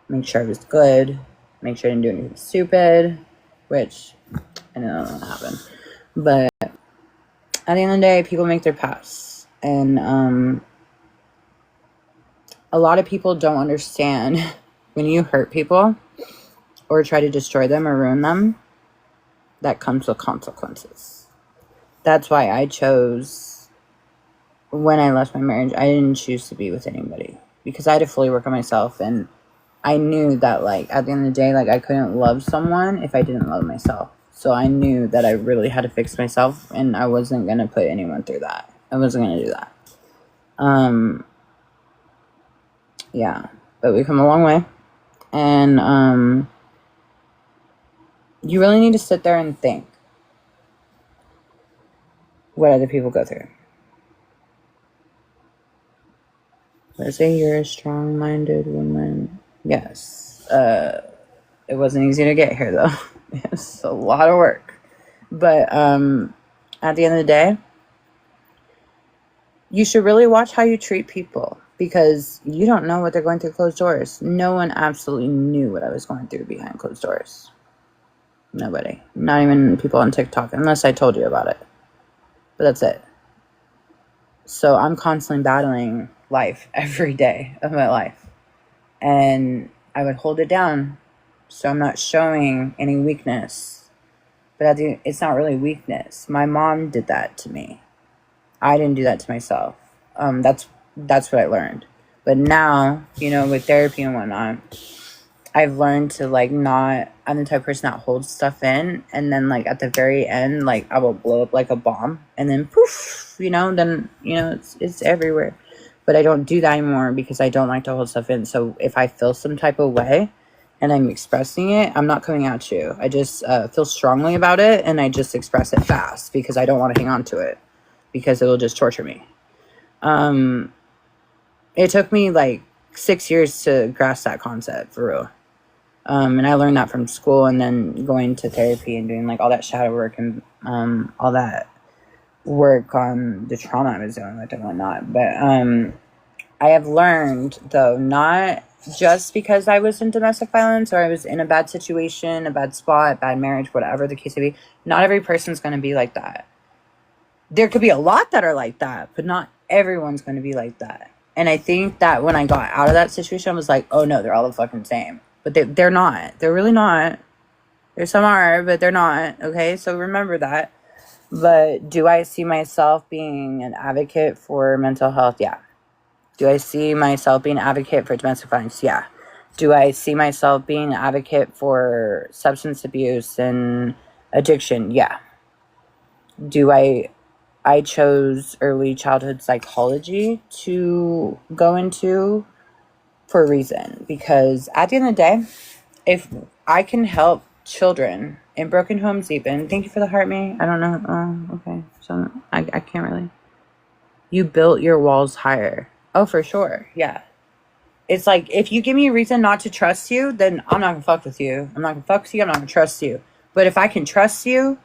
make sure I was good, make sure I didn't do anything stupid, which I know that won't happen. But at the end of the day, people make their pass. And a lot of people don't understand when you hurt people or try to destroy them or ruin them, that comes with consequences. That's why I chose, when I left my marriage, I didn't choose to be with anybody because I had to fully work on myself. And I knew that, like, at the end of the day, like, I couldn't love someone if I didn't love myself. So I knew that I really had to fix myself, and I wasn't going to put anyone through that. I wasn't going to do that. Yeah, but we've come a long way. And you really need to sit there and think what other people go through. Let's say you're a strong-minded woman. Yes. It wasn't easy to get here, though. It's a lot of work. But at the end of the day, you should really watch how you treat people, because you don't know what they're going through closed doors. No one absolutely knew what I was going through behind closed doors. Nobody. Not even people on TikTok, unless I told you about it. But that's it. So I'm constantly battling life every day of my life. And I would hold it down so I'm not showing any weakness. But it's not really weakness. My mom did that to me. I didn't do that to myself. That's what I learned. But now, with therapy and whatnot, I've learned to not. I'm the type of person that holds stuff in, and then at the very end, I will blow up like a bomb, and then poof, then it's everywhere. But I don't do that anymore because I don't like to hold stuff in. So if I feel some type of way, and I'm expressing it, I'm not coming at you. I just feel strongly about it, and I just express it fast because I don't want to hang on to it, because it'll just torture me. It took me 6 years to grasp that concept, for real. And I learned that from school, and then going to therapy and doing all that shadow work and all that work on the trauma I was dealing with and whatnot. But I have learned, though, not just because I was in domestic violence or I was in a bad situation, a bad spot, bad marriage, whatever the case may be, not every person's going to be like that. There could be a lot that are like that, but not everyone's going to be like that. And I think that when I got out of that situation, I was like, oh no, they're all the fucking same. But they're not. They're really not. There's some are, but they're not. Okay, so remember that. But do I see myself being an advocate for mental health? Yeah. Do I see myself being an advocate for domestic violence? Yeah. Do I see myself being an advocate for substance abuse and addiction? Yeah. I chose early childhood psychology to go into for a reason, because at the end of the day, if I can help children in broken homes, even, thank you for the heart, me. I don't know. Oh, okay. So I can't really. You built your walls higher. Oh, for sure. Yeah. It's if you give me a reason not to trust you, then I'm not gonna fuck with you. I'm not gonna fuck with you. I'm not gonna trust you. But if I can trust you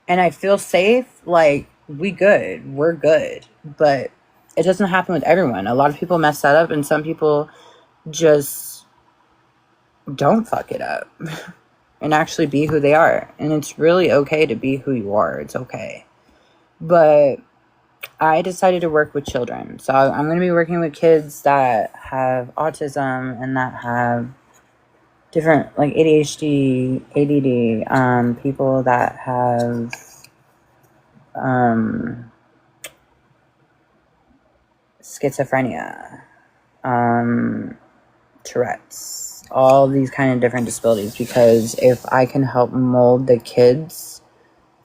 and I feel safe, we're good. But it doesn't happen with everyone. A lot of people mess that up, and some people just don't fuck it up and actually be who they are. And it's really okay to be who you are. It's okay. But I decided to work with children. So I'm going to be working with kids that have autism and that have different, ADHD, ADD, people that have schizophrenia, Tourette's, all these kind of different disabilities, because if I can help mold the kids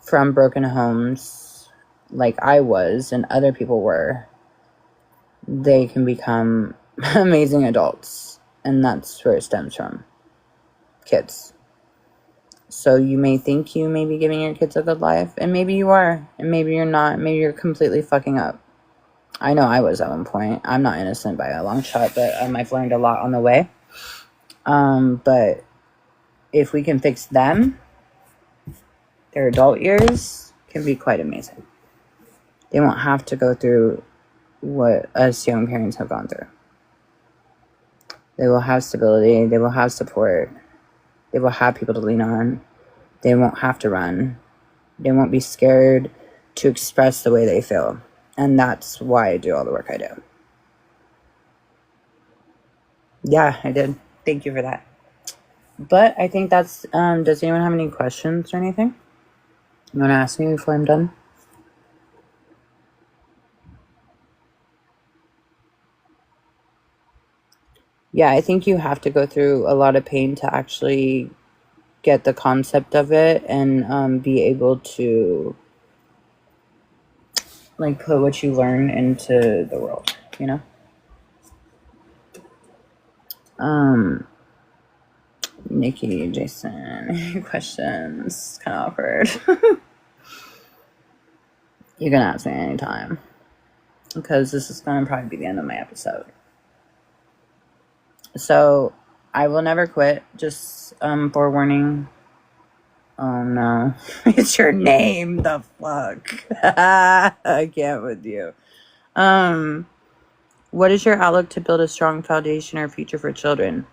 from broken homes like I was and other people were, they can become amazing adults. And that's where it stems from. Kids. So you may think you may be giving your kids a good life, and maybe you are, and maybe you're not. Maybe you're completely fucking up. I know I was at one point. I'm not innocent by a long shot, but I've learned a lot on the way. But if we can fix them, their adult years can be quite amazing. They won't have to go through what us young parents have gone through. They will have stability. They will have support. They will have people to lean on. They won't have to run. They won't be scared to express the way they feel. And that's why I do all the work I do. Yeah, I did. Thank you for that. But I think that's, does anyone have any questions or anything you want to ask me before I'm done? Yeah, I think you have to go through a lot of pain to actually get the concept of it and be able to put what you learn into the world. you know? Nikki, Jason, any questions? Kind of awkward. You can ask me anytime, because this is going to probably be the end of my episode. So, I will never quit. Just forewarning. Oh no, it's your name. The fuck. I can't with you. What is your outlook to build a strong foundation or future for children?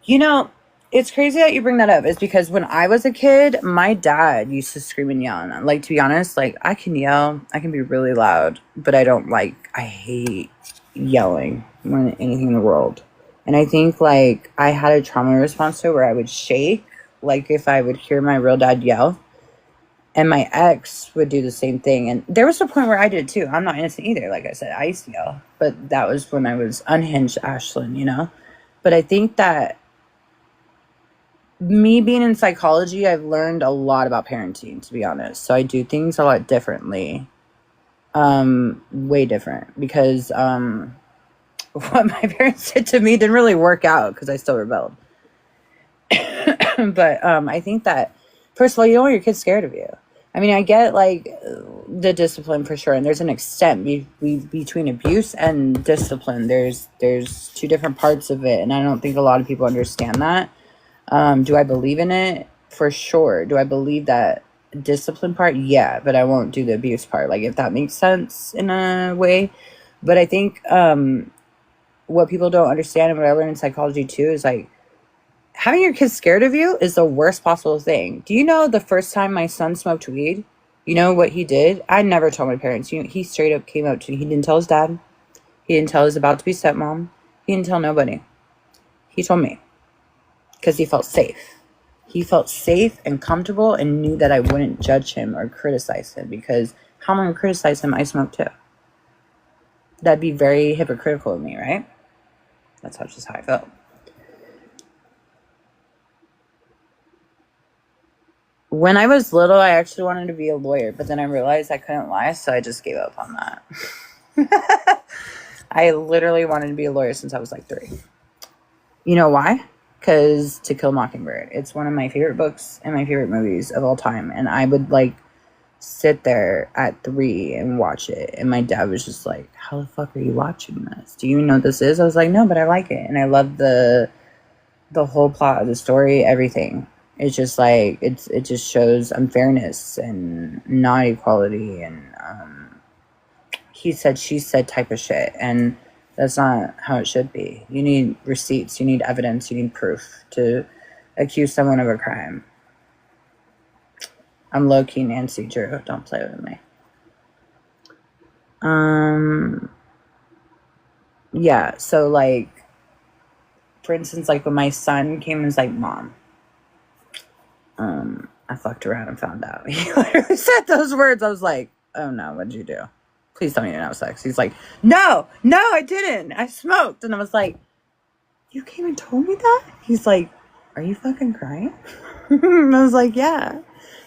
You know, it's crazy that you bring that up. It's because when I was a kid, my dad used to scream and yell. And like, to be honest, like, I can yell, I can be really loud, but I hate yelling more than anything in the world. And I think, like, I had a trauma response to it where I would shake, like, if I would hear my real dad yell. And my ex would do the same thing. And there was a point where I did too. I'm not innocent either. Like I said, I used to yell. But that was when I was unhinged Ashlyn, you know? But I think that me being in psychology, I've learned a lot about parenting, to be honest. So I do things a lot differently. Way different. Because what my parents did to me didn't really work out because I still rebelled. But I think that, first of all, you don't want your kids scared of you. I mean, I get, like, the discipline for sure. And there's an extent between abuse and discipline. There's two different parts of it. And I don't think a lot of people understand that. Do I believe in it? For sure. Do I believe that discipline part? Yeah, but I won't do the abuse part. Like, if that makes sense in a way. But I think what people don't understand and what I learned in psychology too is, like, having your kids scared of you is the worst possible thing. Do you know the first time my son smoked weed, you know what he did? I never told my parents. He straight up came up to me. He didn't tell his dad. He didn't tell his about-to-be stepmom. He didn't tell nobody. He told me. Because he felt safe. He felt safe and comfortable and knew that I wouldn't judge him or criticize him. Because how am I going to criticize him? I smoke too. That'd be very hypocritical of me, right? That's just how I felt. When I was little, I actually wanted to be a lawyer, but then I realized I couldn't lie, so I just gave up on that. I literally wanted to be a lawyer since I was like 3. You know why? Because To Kill a Mockingbird. It's one of my favorite books and my favorite movies of all time, and I would, like, sit there at 3 and watch it, and my dad was just like, how the fuck are you watching this? Do you know what this is? I was like, no, but I like it, and I love the whole plot of the story, everything. It's just like, it just shows unfairness and not equality and he said, she said type of shit. And that's not how it should be. You need receipts, you need evidence, you need proof to accuse someone of a crime. I'm low-key Nancy Drew. Don't play with me. Yeah, so, like, for instance, like, when my son came and was like, Mom, I fucked around and found out. He literally said those words. I was like, oh no, what'd you do? Please tell me you didn't have sex. He's like, no, I didn't. I smoked. And I was like, you came and told me that? He's like, are you fucking crying? And I was like, yeah.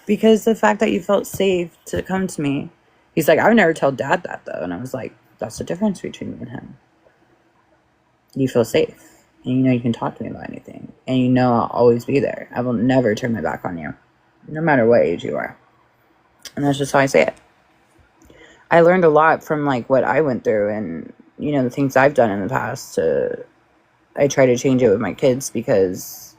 Because the fact that you felt safe to come to me. He's like, I would never tell Dad that though. And I was like, that's the difference between me and him. You feel safe. And you know you can talk to me about anything. And you know I'll always be there. I will never turn my back on you. No matter what age you are. And that's just how I say it. I learned a lot from, like, what I went through and, you know, the things I've done in the past. I try to change it with my kids because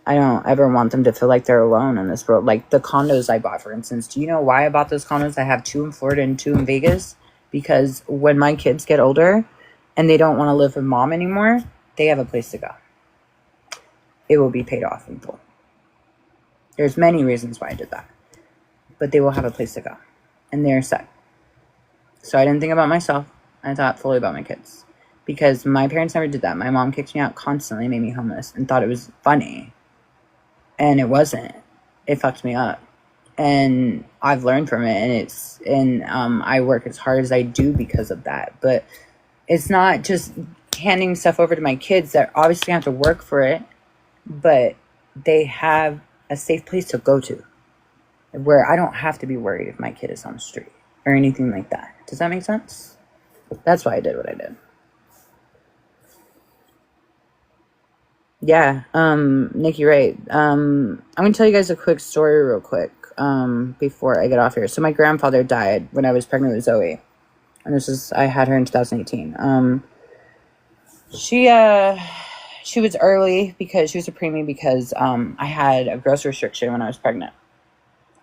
I don't ever want them to feel like they're alone in this world. Like, the condos I bought, for instance. Do you know why I bought those condos? I have 2 in Florida and 2 in Vegas. Because when my kids get older and they don't want to live with Mom anymore, they have a place to go. It will be paid off in full. There's many reasons why I did that. But they will have a place to go. And they're set. So I didn't think about myself. I thought fully about my kids. Because my parents never did that. My mom kicked me out constantly, made me homeless, and thought it was funny. And it wasn't. It fucked me up. And I've learned from it. And I work as hard as I do because of that. But it's not just handing stuff over to my kids that obviously have to work for it. But they have a safe place to go to where I don't have to be worried if my kid is on the street or anything like that. Does that make sense? That's why I did what I did. Yeah, Nikki, right. I'm gonna tell you guys a quick story real quick, before I get off here. So my grandfather died when I was pregnant with Zoe. And I had her in 2018. She was early because she was a preemie because, I had a growth restriction when I was pregnant.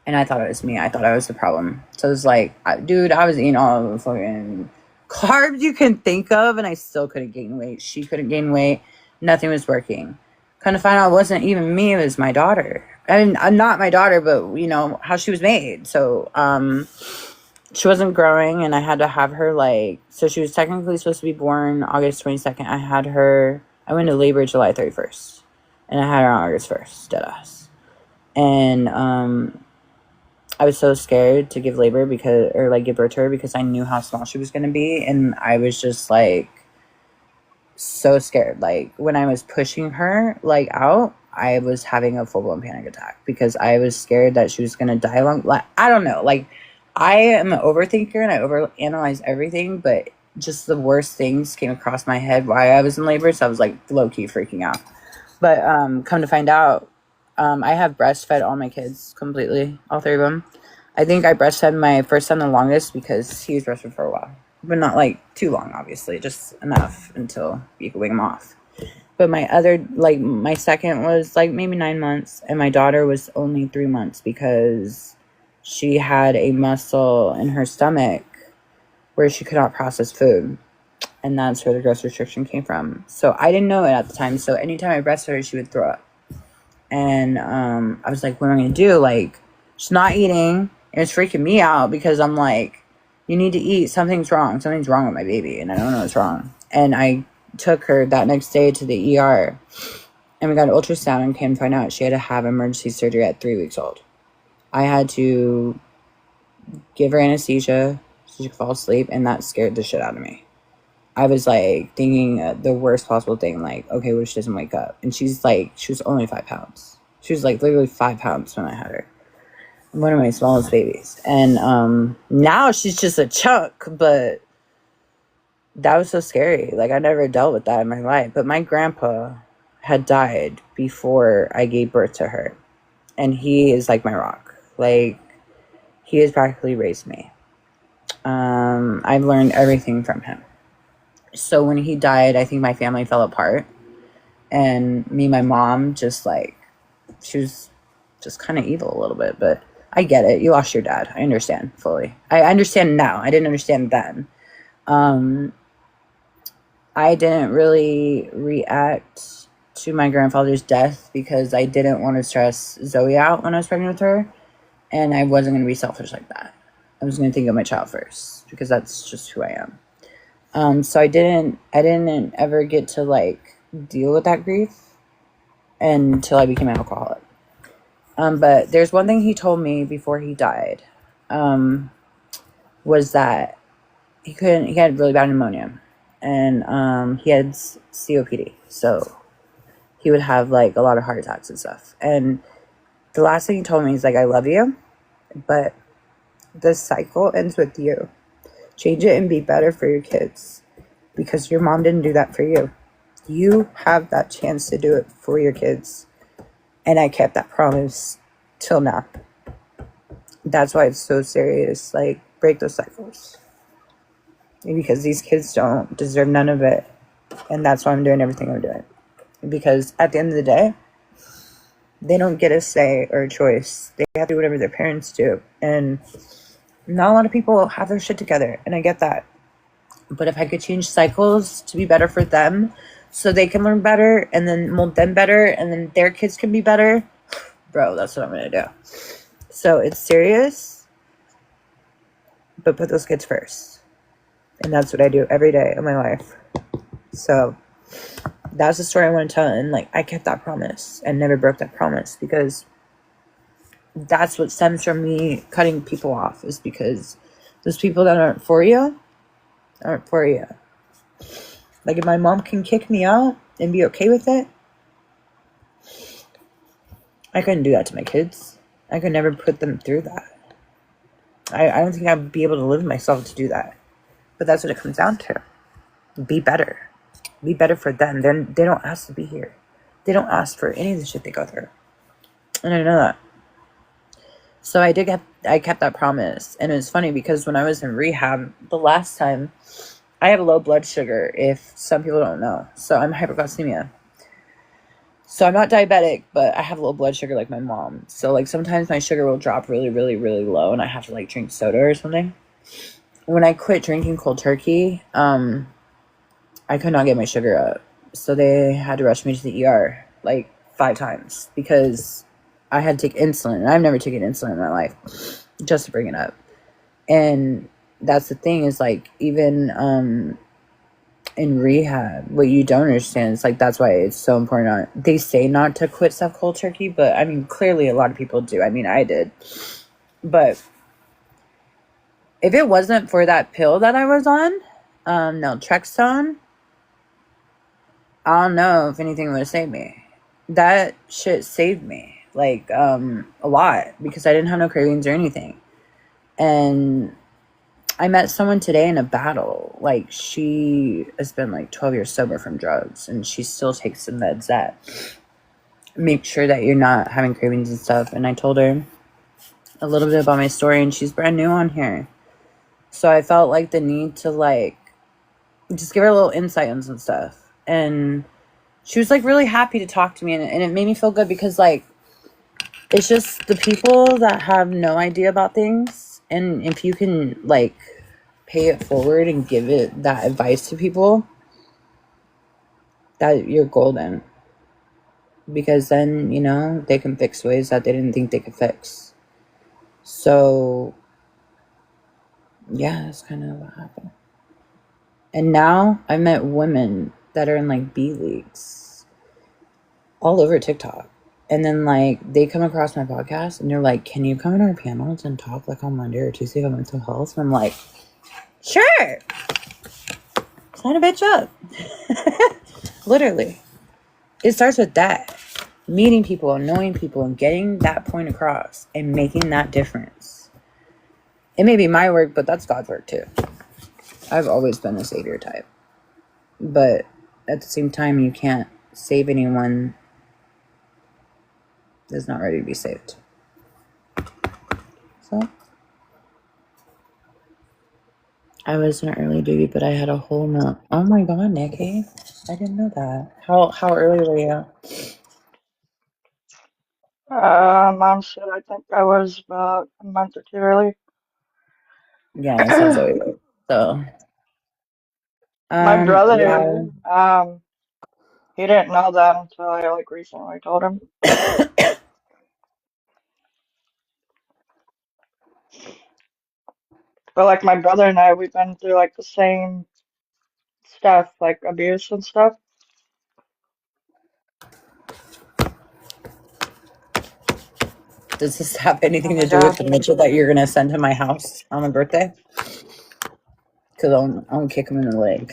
And I thought it was me. I thought I was the problem. So it was like, dude, I was eating all the fucking carbs you can think of, and I still couldn't gain weight. She couldn't gain weight. Nothing was working. Kind of find out it wasn't even me. It was my daughter. And not my daughter, but, how she was made. So, she wasn't growing, and I had to have her, so she was technically supposed to be born August 22nd. I went to labor July 31st. And I had her on August 1st, deadass. And, I was so scared to give labor give birth to her because I knew how small she was going to be. And I was just so scared. When I was pushing her out, I was having a full blown panic attack because I was scared that she was going to die I don't know. I am an overthinker and I overanalyze everything, but just the worst things came across my head while I was in labor. So I was low key freaking out. But, come to find out, I have breastfed all my kids completely, all three of them. I think I breastfed my first son the longest because he was breastfed for a while. But not, too long, obviously. Just enough until you could wake him off. But my my second was, maybe 9 months. And my daughter was only 3 months because she had a muscle in her stomach where she could not process food. And that's where the growth restriction came from. So I didn't know it at the time. So anytime I breastfed her, she would throw up. And I was like, what am I going to do? She's not eating. And it's freaking me out because I'm like, you need to eat. Something's wrong. Something's wrong with my baby. And I don't know what's wrong. And I took her that next day to the ER. And we got an ultrasound and came to find out she had to have emergency surgery at 3 weeks old. I had to give her anesthesia so she could fall asleep. And that scared the shit out of me. I was thinking the worst possible thing, okay, what if she doesn't wake up? And she was only 5 pounds. She was literally 5 pounds when I had her. One of my smallest babies. And now she's just a chunk, but that was so scary. I never dealt with that in my life. But my grandpa had died before I gave birth to her. And he is my rock. He has practically raised me. I've learned everything from him. So when he died, I think my family fell apart. And me and my mom just she was just kind of evil a little bit. But I get it. You lost your dad. I understand fully. I understand now. I didn't understand then. I didn't really react to my grandfather's death because I didn't want to stress Zoe out when I was pregnant with her. And I wasn't going to be selfish like that. I was going to think of my child first because that's just who I am. So I didn't ever get to deal with that grief until I became an alcoholic. But there's one thing he told me before he died, was that he had really bad pneumonia and, he had COPD. So he would have a lot of heart attacks and stuff. And the last thing he told me is I love you, but the cycle ends with you. Change it and be better for your kids because your mom didn't do that for you. You have that chance to do it for your kids. And I kept that promise till now. That's why it's so serious. Break those cycles. Because these kids don't deserve none of it. And that's why I'm doing everything I'm doing. Because at the end of the day, they don't get a say or a choice. They have to do whatever their parents do. And not a lot of people have their shit together. And I get that. But if I could change cycles to be better for them, so they can learn better and then mold them better and then their kids can be better, bro, that's what I'm going to do. So it's serious, but put those kids first. And that's what I do every day of my life. So that's the story I want to tell. And I kept that promise and never broke that promise because that's what stems from me cutting people off is because those people that aren't for you aren't for you. If my mom can kick me out and be okay with it, I couldn't do that to my kids. I could never put them through that. I don't think I'd be able to live myself to do that. But that's what it comes down to. Be better. Be better for them. They don't ask to be here. They don't ask for any of the shit they go through. And I know that. So I kept that promise. And it's funny because when I was in rehab the last time, I have low blood sugar, if some people don't know. So I'm hyperglycemia. So I'm not diabetic, but I have low blood sugar like my mom. So like sometimes my sugar will drop really, really, really low and I have to like drink soda or something. When I quit drinking cold turkey, I could not get my sugar up. So they had to rush me to the ER like 5 times because I had to take insulin. And I've never taken insulin in my life, just to bring it up. And that's the thing is like, even in rehab, what you don't understand is like, that's why it's so important. They say not to quit stuff cold turkey, but I mean, clearly a lot of people do. I mean, I did. But if it wasn't for that pill that I was on, naltrexone, I don't know if anything would have saved me. That shit saved me, like, a lot, because I didn't have no cravings or anything. And I met someone today in a battle. Like, she has been like 12 years sober from drugs, and she still takes some meds that make sure that you're not having cravings and stuff. And I told her a little bit about my story, and she's brand new on here. So I felt like the need to, like, just give her a little insight on some stuff. And she was like really happy to talk to me, and it made me feel good because like it's just the people that have no idea about things, and if you can like pay it forward and give it that advice to people, that you're golden, because then they can fix ways that they didn't think they could fix. So yeah, that's kind of what happened. And now I've met women that are in like B leagues all over TikTok. And then like they come across my podcast and they're like, can you come in our panels and talk like on Monday or Tuesday about mental health? And I'm like, sure. Sign a bitch up. Literally. It starts with that. Meeting people and knowing people and getting that point across and making that difference. It may be my work, but that's God's work too. I've always been a savior type. But at the same time, you can't save anyone that's not ready to be saved. So I was an early duty, but I had a whole month. Oh my god, Nikki. I didn't know that. How early were you? Mom said I think I was about a month or two early. Yeah, that sounds right. So, My brother, yeah. he didn't know that until I like recently told him. But like my brother and I, we've been through like the same stuff, like abuse and stuff. Does this have Oh anything to my do with God. the midget that you're gonna send to my house on my birthday? Because I'll kick him in the leg.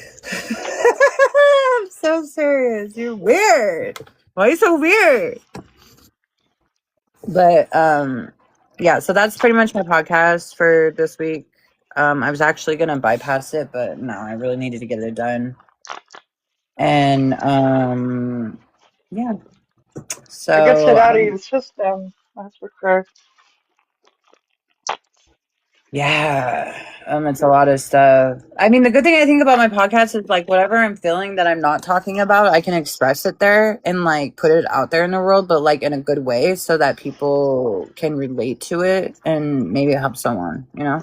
I'm so serious. You're weird. Why are you so weird? But yeah, so that's pretty much my podcast for this week. I was actually gonna bypass it, but no, I really needed to get it done. And yeah. It gets it So out of your system, that's for sure. yeah, it's a lot of stuff. I mean, the good thing I think about my podcast is like whatever I'm feeling that I'm not talking about, I can express it there and like put it out there in the world, but like in a good way so that people can relate to it and maybe help someone, Yeah.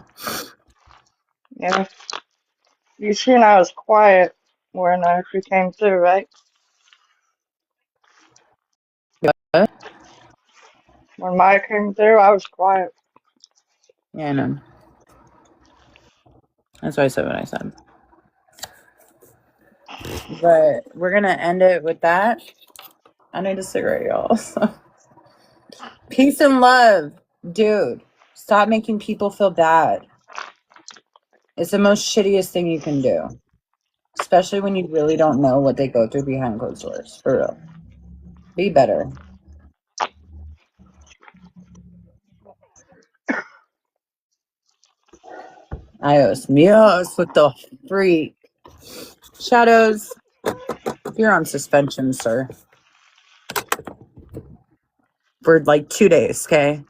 You seen I was quiet when she came through, right? But When Maya came through, I was quiet. yeah, I know. That's what I said when I said. But we're gonna end it with that. I need a cigarette, y'all. Peace and love, dude. Stop making people feel bad. It's the most shittiest thing you can do. Especially when you really don't know what they go through behind closed doors. For real. Be better. Ios Mios with the freak. Shadows, you're on suspension, sir. For like 2 days, okay?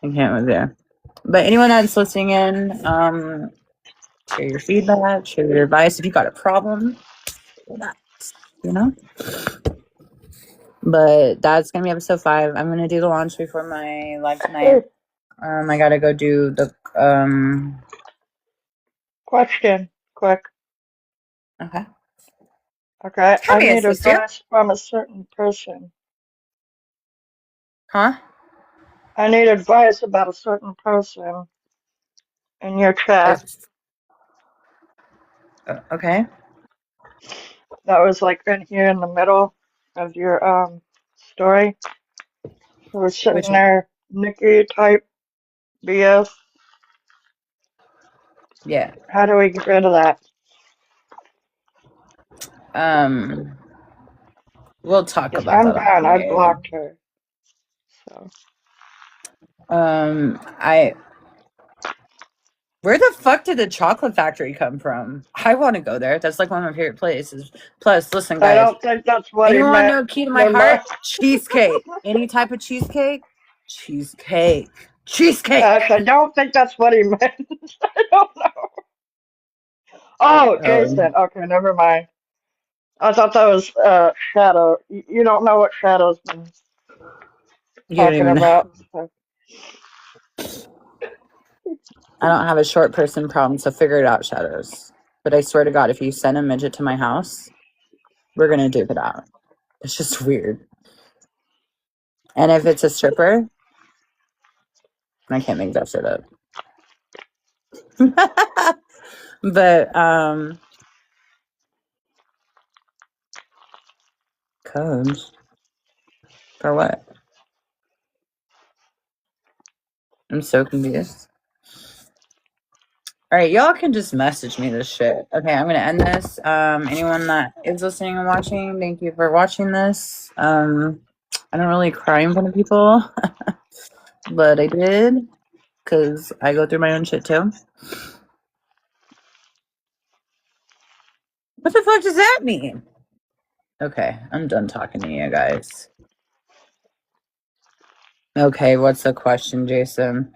I can't with you. But anyone that's listening in, share your feedback, share your advice. If you got a problem, you know? But that's gonna be episode 5. I'm gonna do the launch before my live tonight. I gotta go do the Question, quick. Okay. Okay, I Heavy need assist you. advice from a certain person. Huh? I need advice about a certain person in your chat. Okay. That was like in here in the middle of your story. It was Which sitting one? there, Nikki type BS. Yeah. How do we get rid of that? We'll talk Because about I'm that on done. I here. blocked her. So Where the fuck did the chocolate factory come from? I want to go there. That's like one of my favorite places. Plus, listen, I guys. don't think that's what he Anyone want to meant. know a key to my Never mind. heart? Cheesecake. Any type of cheesecake? Cheesecake. Cheesecake. I don't think that's what he meant. I don't know. Oh, Jason. Okay, never mind. I thought that was Shadow. You don't know what Shadow's been You don't talking even know. about. So. I don't have a short person problem, so figure it out, Shadows. But I swear to God, if you send a midget to my house, we're going to duke it out. It's just weird. And if it's a stripper, I can't make that shit up. But, codes? For what? I'm so confused. All right, y'all can just message me this shit. Okay, I'm gonna end this. Anyone that is listening and watching, thank you for watching this. I don't really cry in front of people, but I did because I go through my own shit too. What the fuck does that mean? Okay, I'm done talking to you guys. Okay, what's the question, Jason?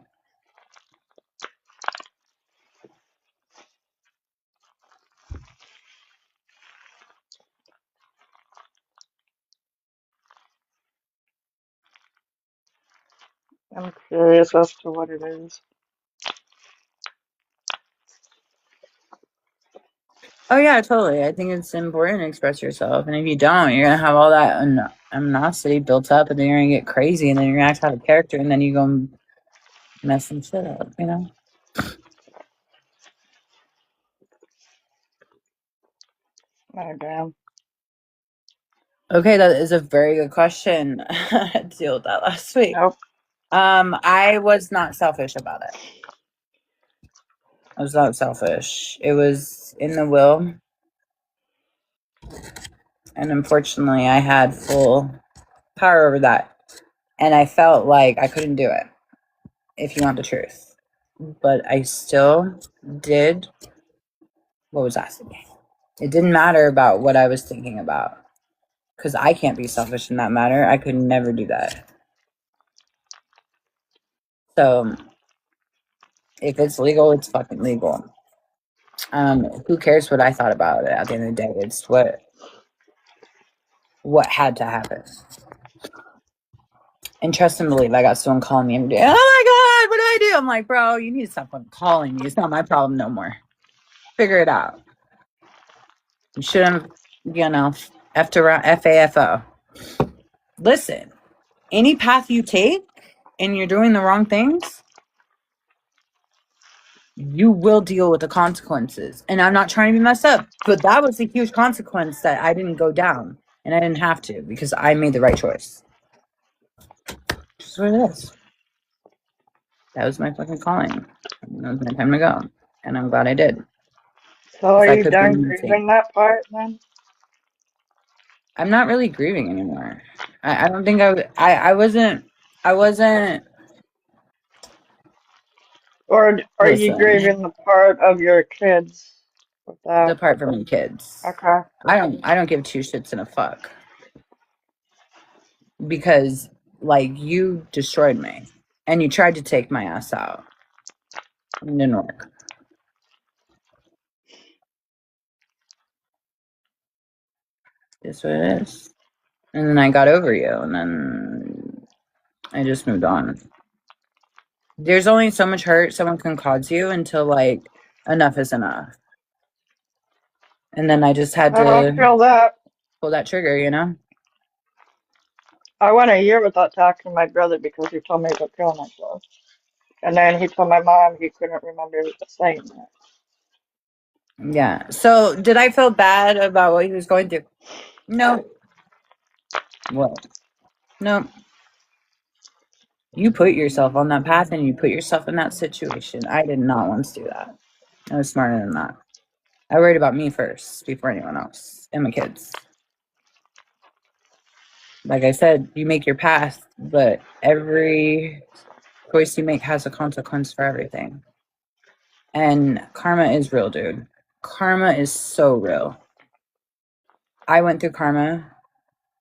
I'm curious as to what it is. Oh yeah, totally. I think it's important to express yourself, and if you don't, you're gonna have all that animosity built up, and then you're gonna get crazy, and then you're gonna act out of character, and then you go mess some shit up, you know? Oh, damn. Okay, that is a very good question. I had to deal with that last week. Nope. I was not selfish about it. I was not selfish. It was in the will. And unfortunately, I had full power over that. And I felt like I couldn't do it, if you want the truth. But I still did what was asked of me. It didn't matter about what I was thinking about. Because I can't be selfish in that matter. I could never do that. So, if it's legal, it's fucking legal. Who cares what I thought about it at the end of the day? It's what had to happen. And trust and believe, I got someone calling me every day. Oh my God, what do I do? I'm like, bro, you need to stop calling me. It's not my problem no more. Figure it out. You shouldn't, FAFO. Listen, any path you take and you're doing the wrong things, you will deal with the consequences. And I'm not trying to be messed up, but that was a huge consequence that I didn't go down. And I didn't have to because I made the right choice. Just what it is. That was my fucking calling. That was my time to go. And I'm glad I did. So If are I you could be done anything. grieving that part then? I'm not really grieving anymore. I don't think I wasn't Or are you Listen, grieving the part of your kids with the that? part for my kids. Okay. I don't give two shits and a fuck because like you destroyed me and you tried to take my ass out. It didn't work. It's what it is. And then I got over you and then I just moved on. There's only so much hurt someone can cause you until like enough is enough. And then I just had I to feel that. pull that trigger, you know? I went a year without talking to my brother because he told me to kill myself. And then he told my mom he couldn't remember saying that. Yeah. So did I feel bad about what he was going through? No. What? No. You put yourself on that path and you put yourself in that situation. I did not want to do that. I was smarter than that. I worried about me first before anyone else and my kids. Like I said, you make your path, but every choice you make has a consequence for everything. And karma is real, dude. Karma is so real. I went through karma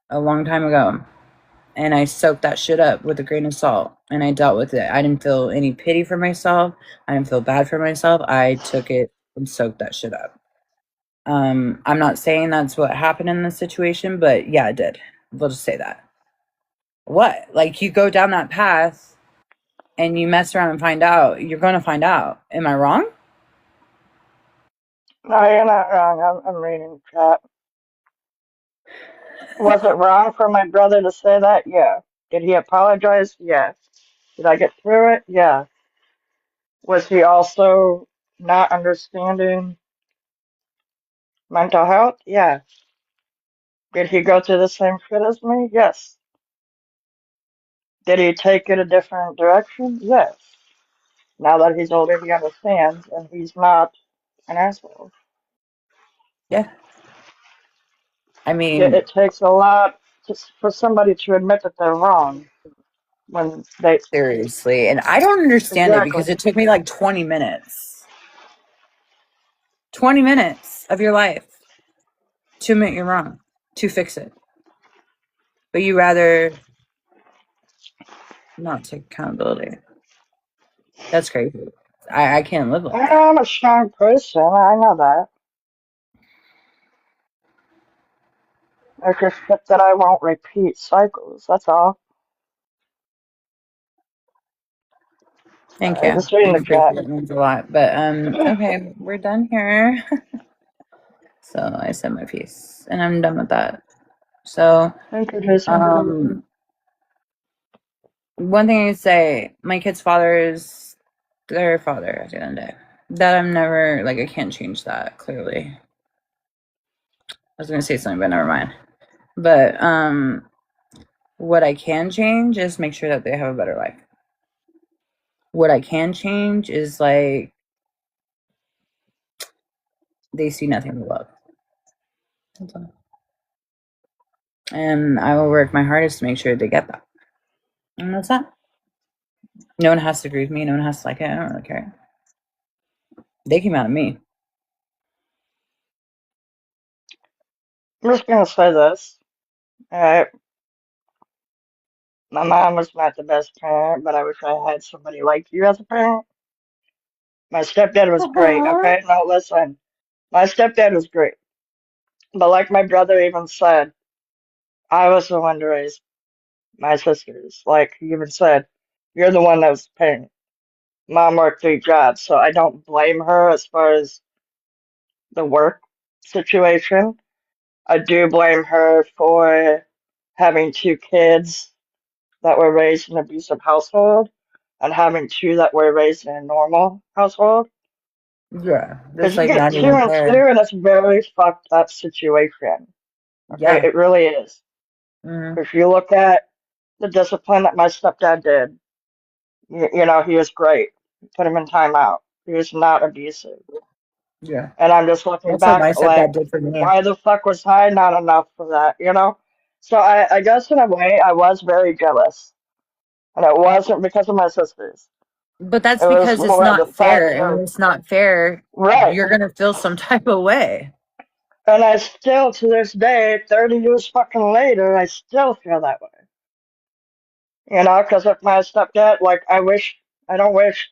a long time ago and I soaked that shit up with a grain of salt and I dealt with it. I didn't feel any pity for myself. I didn't feel bad for myself. I took it and soaked that shit up. I'm not saying that's what happened in this situation, but yeah, it did. We'll just say that. What? Like you go down that path and you mess around and find out, you're going to find out. Am I wrong? No, you're not wrong. I'm reading chat. Was it wrong for my brother to say that? Yeah. Did he apologize? Yes. Did I get through it? Yeah. Was he also not understanding mental health? Yeah. Did he go through the same shit as me? Yes. Did he take it a different direction? Yes. Now that he's older, he understands, and he's not an asshole. Yeah. I It mean, takes a lot for somebody to admit that they're wrong when they seriously. And I don't understand it exactly. because it took me like 20 minutes. 20 minutes of your life to admit you're wrong, to fix it. But you rather not take accountability. That's crazy. I can't live like that. I'm a strong person. I know that. It's just that I won't repeat cycles. That's all. Thank I you. just reading I the chat. appreciate it. It means a lot. But okay, we're done here. So I said my piece and I'm done with that. So Thank you, Jason. um one thing I would say, my kid's father is their father at the end of the day. That I'm never like I can't change that clearly. I was gonna say something, but never mind. But what I can change is make sure that they have a better life. What I can change is like they see nothing but love. That's all. And I will work my hardest to make sure they get that. And that's that. No one has to agree with me. No one has to like it. I don't really care. They came out of me. I'm just gonna say this. Alright, my mom was not the best parent, but I wish I had somebody like you as a parent. My stepdad was great, okay? Now listen, my stepdad was great. But like my brother even said, I was the one to raise my sisters. Like he even said, you're the one that was paying. Mom worked 3 jobs, so I don't blame her as far as the work situation. I do blame her for having 2 kids that were raised in an abusive household and having 2 that were raised in a normal household. Yeah, Because that's you like get not 2 even and 2, fair. and it's a very fucked up situation. Okay, Yeah. it really is. Mm-hmm. If you look at the discipline that my stepdad did, you know, he was great. Put him in timeout. He was not abusive. Yeah. And I'm just looking That's what back my at like, stepdad did for me. why the fuck was I not enough for that, you know? So I guess in a way I was very jealous. And it wasn't because of my sisters. But that's It was because it's more the not fair. fact And when of, it's not fair, right. you're going to feel some type of way. And I still, to this day, 30 years fucking later, I still feel that way. You know, because of my stepdad, like, I don't wish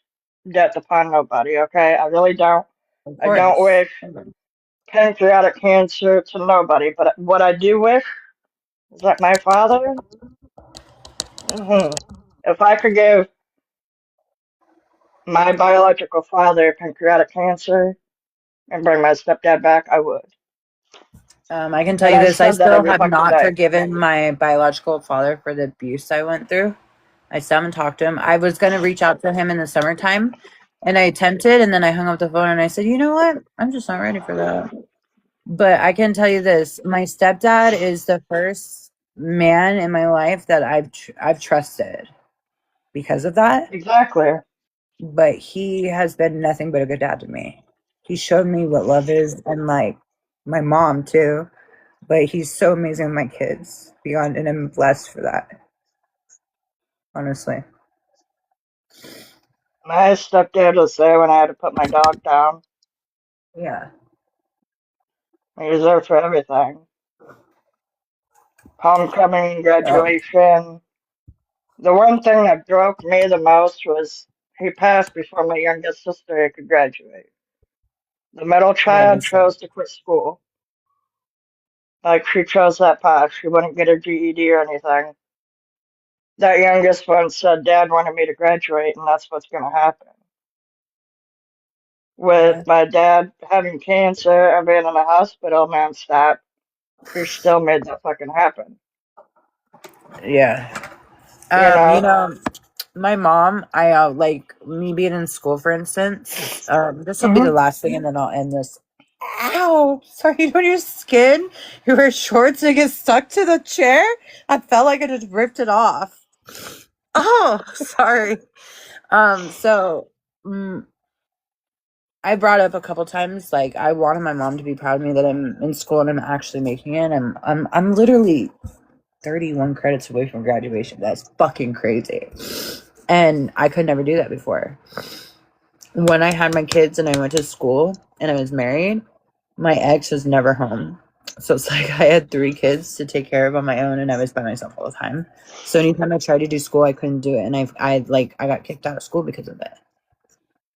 death upon nobody, okay? I really don't. Of I don't course. wish pancreatic cancer to nobody. But what I do wish is that my father, if I could give my biological father pancreatic cancer and bring my stepdad back, I would. I can tell And you I this. I said that still every have fucking not day. forgiven my biological father for the abuse I went through. I still haven't talked to him. I was going to reach out to him in the summertime and I attempted and then I hung up the phone and I said, you know what? I'm just not ready for that. But I can tell you this. My stepdad is the first man in my life that I've trusted because of that. Exactly. But he has been nothing but a good dad to me. He showed me what love is and like my mom too. But he's so amazing with my kids beyond, and I'm blessed for that, honestly. My stepdad was there when I had to put my dog down. Yeah. He was there for everything. Homecoming, Oh, graduation. The one thing that broke me the most was he passed before my youngest sister could graduate. The middle yeah, child that's chose to quit school. Like, she chose that path. She wouldn't get her GED or anything. That youngest one said, Dad wanted me to graduate, and that's what's going to happen. With yeah, my dad having cancer and being in the hospital nonstop, she still made that fucking happen. yeah. You You know? know, my mom, I like me being in school, for instance. This will be the Hmm. last thing, and then I'll end this. Ow! Sorry, you know your skin. You wear shorts and it gets stuck to the chair. I felt like I just ripped it off. Oh, sorry. So mm, I brought up a couple times, like I wanted my mom to be proud of me that I'm in school and I'm actually making it. I'm literally 31 credits away from graduation. That's fucking crazy. And I could never do that before. When I had my kids and I went to school and I was married, my ex was never home. So it's like I had 3 kids to take care of on my own and I was by myself all the time. So anytime I tried to do school, I couldn't do it. And I got kicked out of school because of it.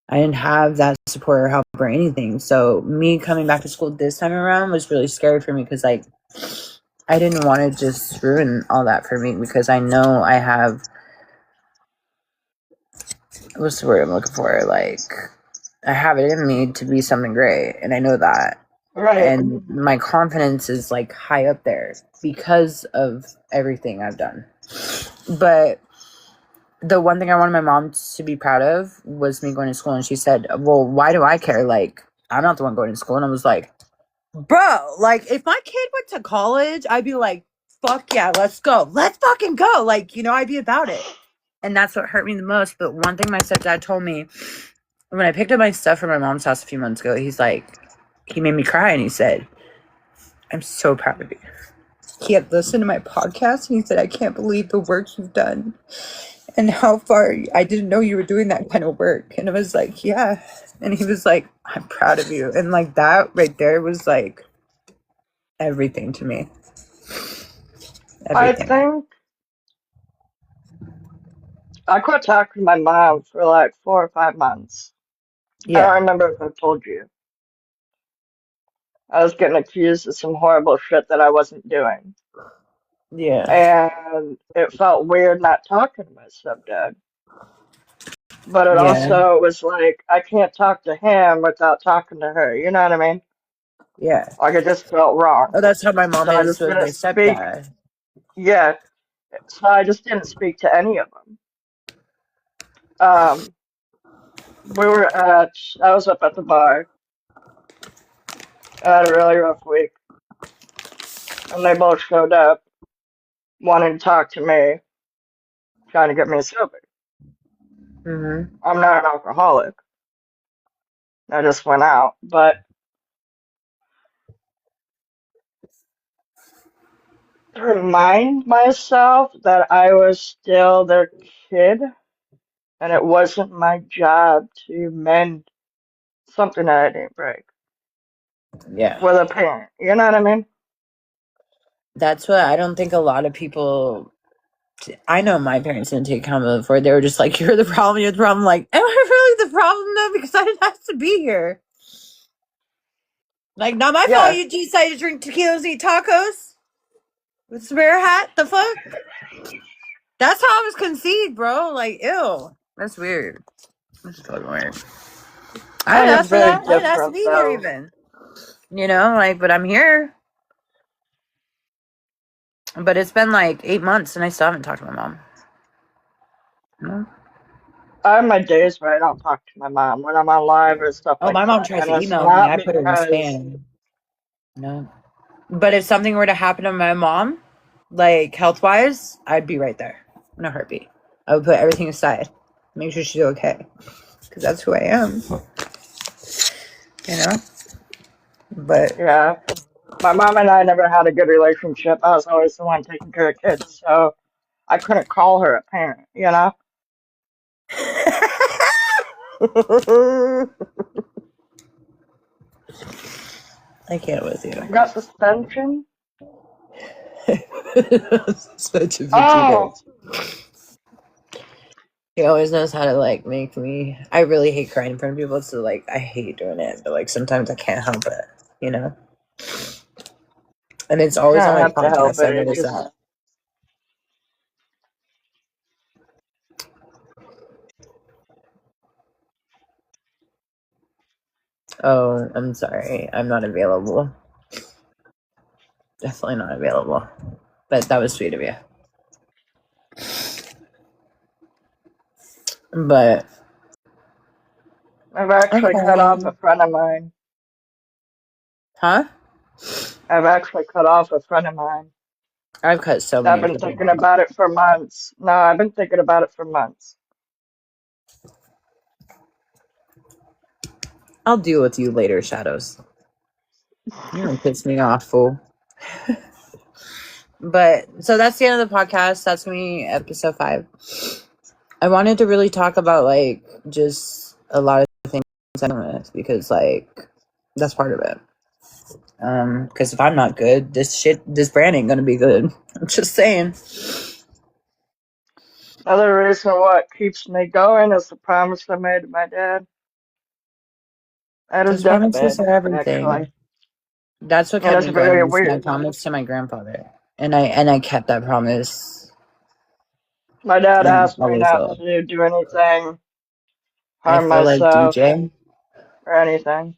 I didn't have that support or help or anything. So me coming back to school this time around was really scary for me because like I didn't want to just ruin all that for me because I know I have what's the word I'm looking for? Like I have it in me to be something great and I know that. Right. And my confidence is like high up there because of everything I've done. But the one thing I wanted my mom to be proud of was me going to school and she said, well, why do I care? Like I'm not the one going to school. And I was like, bro, like if my kid went to college, I'd be like, fuck yeah, let's go. Let's fucking go. Like, I'd be about it. And that's what hurt me the most. But one thing my stepdad told me when I picked up my stuff from my mom's house a few months ago, he made me cry and he said, I'm so proud of you. He had listened to my podcast and he said, I can't believe the work you've done and how far I didn't know you were doing that kind of work. And I was like, yeah. And he was like, I'm proud of you. And like that right there was like everything to me. I Everything. think I quit talking to my mom for like 4 or 5 months. I don't Yeah. remember if I told you. I was getting accused of some horrible shit that I wasn't doing. Yeah. And it felt weird not talking to my stepdad. But it Yeah. also was like, I can't talk to him without talking to her. You know what I mean? Yeah. Like, it just felt wrong. Oh, that's how my mom So I is just with my didn't speak. stepdad. Yeah. So I just didn't speak to any of them. Um, I was up at the bar. I had a really rough week. And they both showed up, wanting to talk to me, trying to get me sober. Mm-hmm. I'm not an alcoholic. I just went out. But to remind myself that I was still their kid and it wasn't my job to mend something that I didn't break Yeah. with a parent. You know what I mean? That's what I don't think a lot of people. I know my parents didn't take accountability for it. They were just like, "You're the problem. You're the problem." Like, am I really the problem though? Because I didn't have to be here. Like, not my fault. Yeah. You decided to drink tequilas, and eat tacos with spare hat. The fuck? That's how I was conceived, bro. Like, ew. That's weird. That's fucking weird. I Mine didn't is ask for very that. I didn't ask to different, be here though. even. You know, like, but I'm here. But it's been like 8 months, and I still haven't talked to my mom. No. I have my days where I don't talk to my mom when I'm on live or stuff Oh, like my mom that, tries and to it's email me. not I put her in because spam. No. But if something were to happen to my mom, like health wise, I'd be right there in a heartbeat. I would put everything aside, make sure she's okay, because that's who I am. You know. But yeah, my mom and I never had a good relationship. I was always the one taking care of kids, so I couldn't call her a parent. You know? I can't with you. I got suspension. Suspension for two Oh, days. He always knows how to like make me. I really hate crying in front of people, so like I hate doing it. But like sometimes I can't help it, you know. And it's you always on can't my have to help podcast. I it. It noticed just that. Oh, I'm sorry. I'm not available. Definitely not available. But that was sweet of you. But I've actually cut off okay. a friend of mine. Huh? I've actually cut off a friend of mine. I've cut so I've many been people thinking off. about it for months. No, I've been thinking about it for months. I'll deal with you later, Shadows. You're gonna piss me off, fool. But so that's the end of the podcast. That's me, episode 5. I wanted to really talk about like just a lot of things I'm dealing with because like that's part of it. Because if I'm not good, this brand ain't gonna be good. I'm just saying. Another reason what keeps me going is the promise I made to my dad at his Because promises deathbed, are everything. actually. That's what And kept it's me going. very Was my weird. promise to my grandfather, and I kept that promise, My dad and asked I me was not to do anything, I harm feel like myself, DJ. or anything.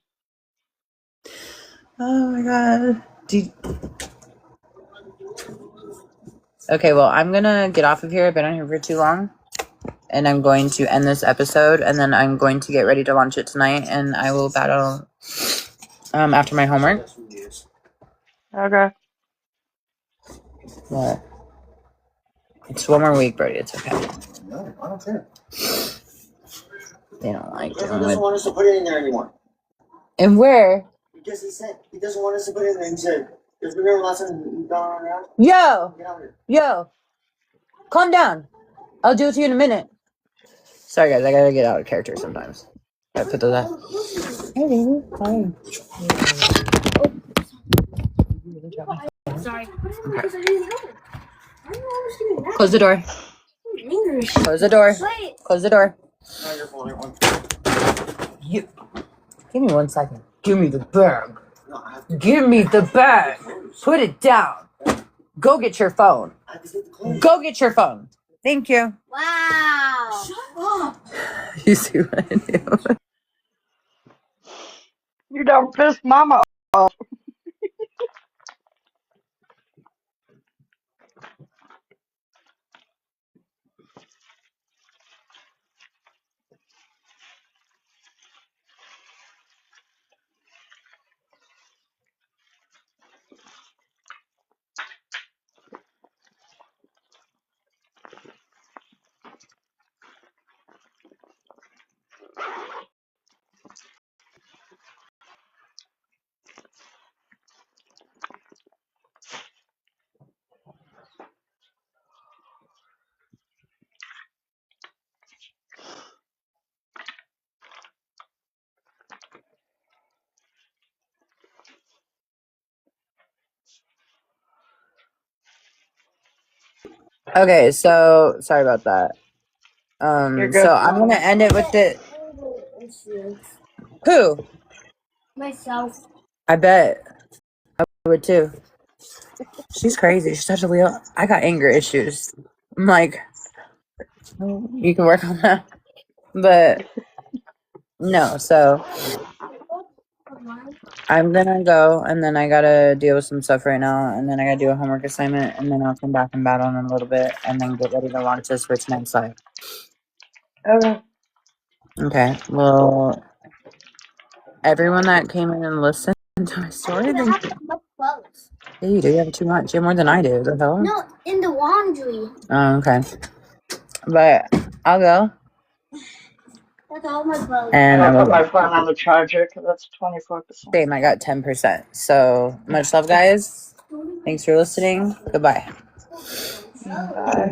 Oh my god. Okay, well, I'm gonna get off of here. I've been on here for too long. And I'm going to end this episode, and then I'm going to get ready to launch it tonight, and I will battle after my homework. Okay. What? It's one more week, Brody. It's okay. No, I don't care. They don't like He doing doesn't it. want us to put it in there anymore. And where? Because he said he doesn't want us to put it in there. He said, because remember last time you got around? Yo! Get out of here. Yo! Calm down. I'll do it to you in a minute. Sorry, guys. I gotta get out of character sometimes. I put those out. Hey, baby. Hi. Sorry. Close the door. Close the door. Wait. Close the door. Not your fault, everyone. You. Give me 1 second. Give me the bag. No, I have to. Give me the bag. Put it down. Go get your phone. I have to get the clothes. Go get your phone. Thank you. Wow. Shut up. You see what I do? You done pissed mama off. Okay, so sorry about that. You're So good. I'm gonna end it with the who? Myself. I bet I would too. She's crazy. She's such a Leo. I got anger issues. I'm like, you can work on that, but no. So I'm gonna go, and then I gotta deal with some stuff right now, and then I gotta do a homework assignment, and then I'll come back and battle in a little bit, and then get ready to launch this for tonight's live. Okay. Okay. Well, everyone that came in and listened to my story, I thank have you. too much clothes. Yeah, you do. You have too much. You have more than I do. The hell? No, in the laundry. Oh, okay. But I'll go. That's all my clothes. And I'm I gonna put will. my phone on the charger because that's 24%. Same. I got 10%. So much love, guys. Thanks for listening. Goodbye. Bye.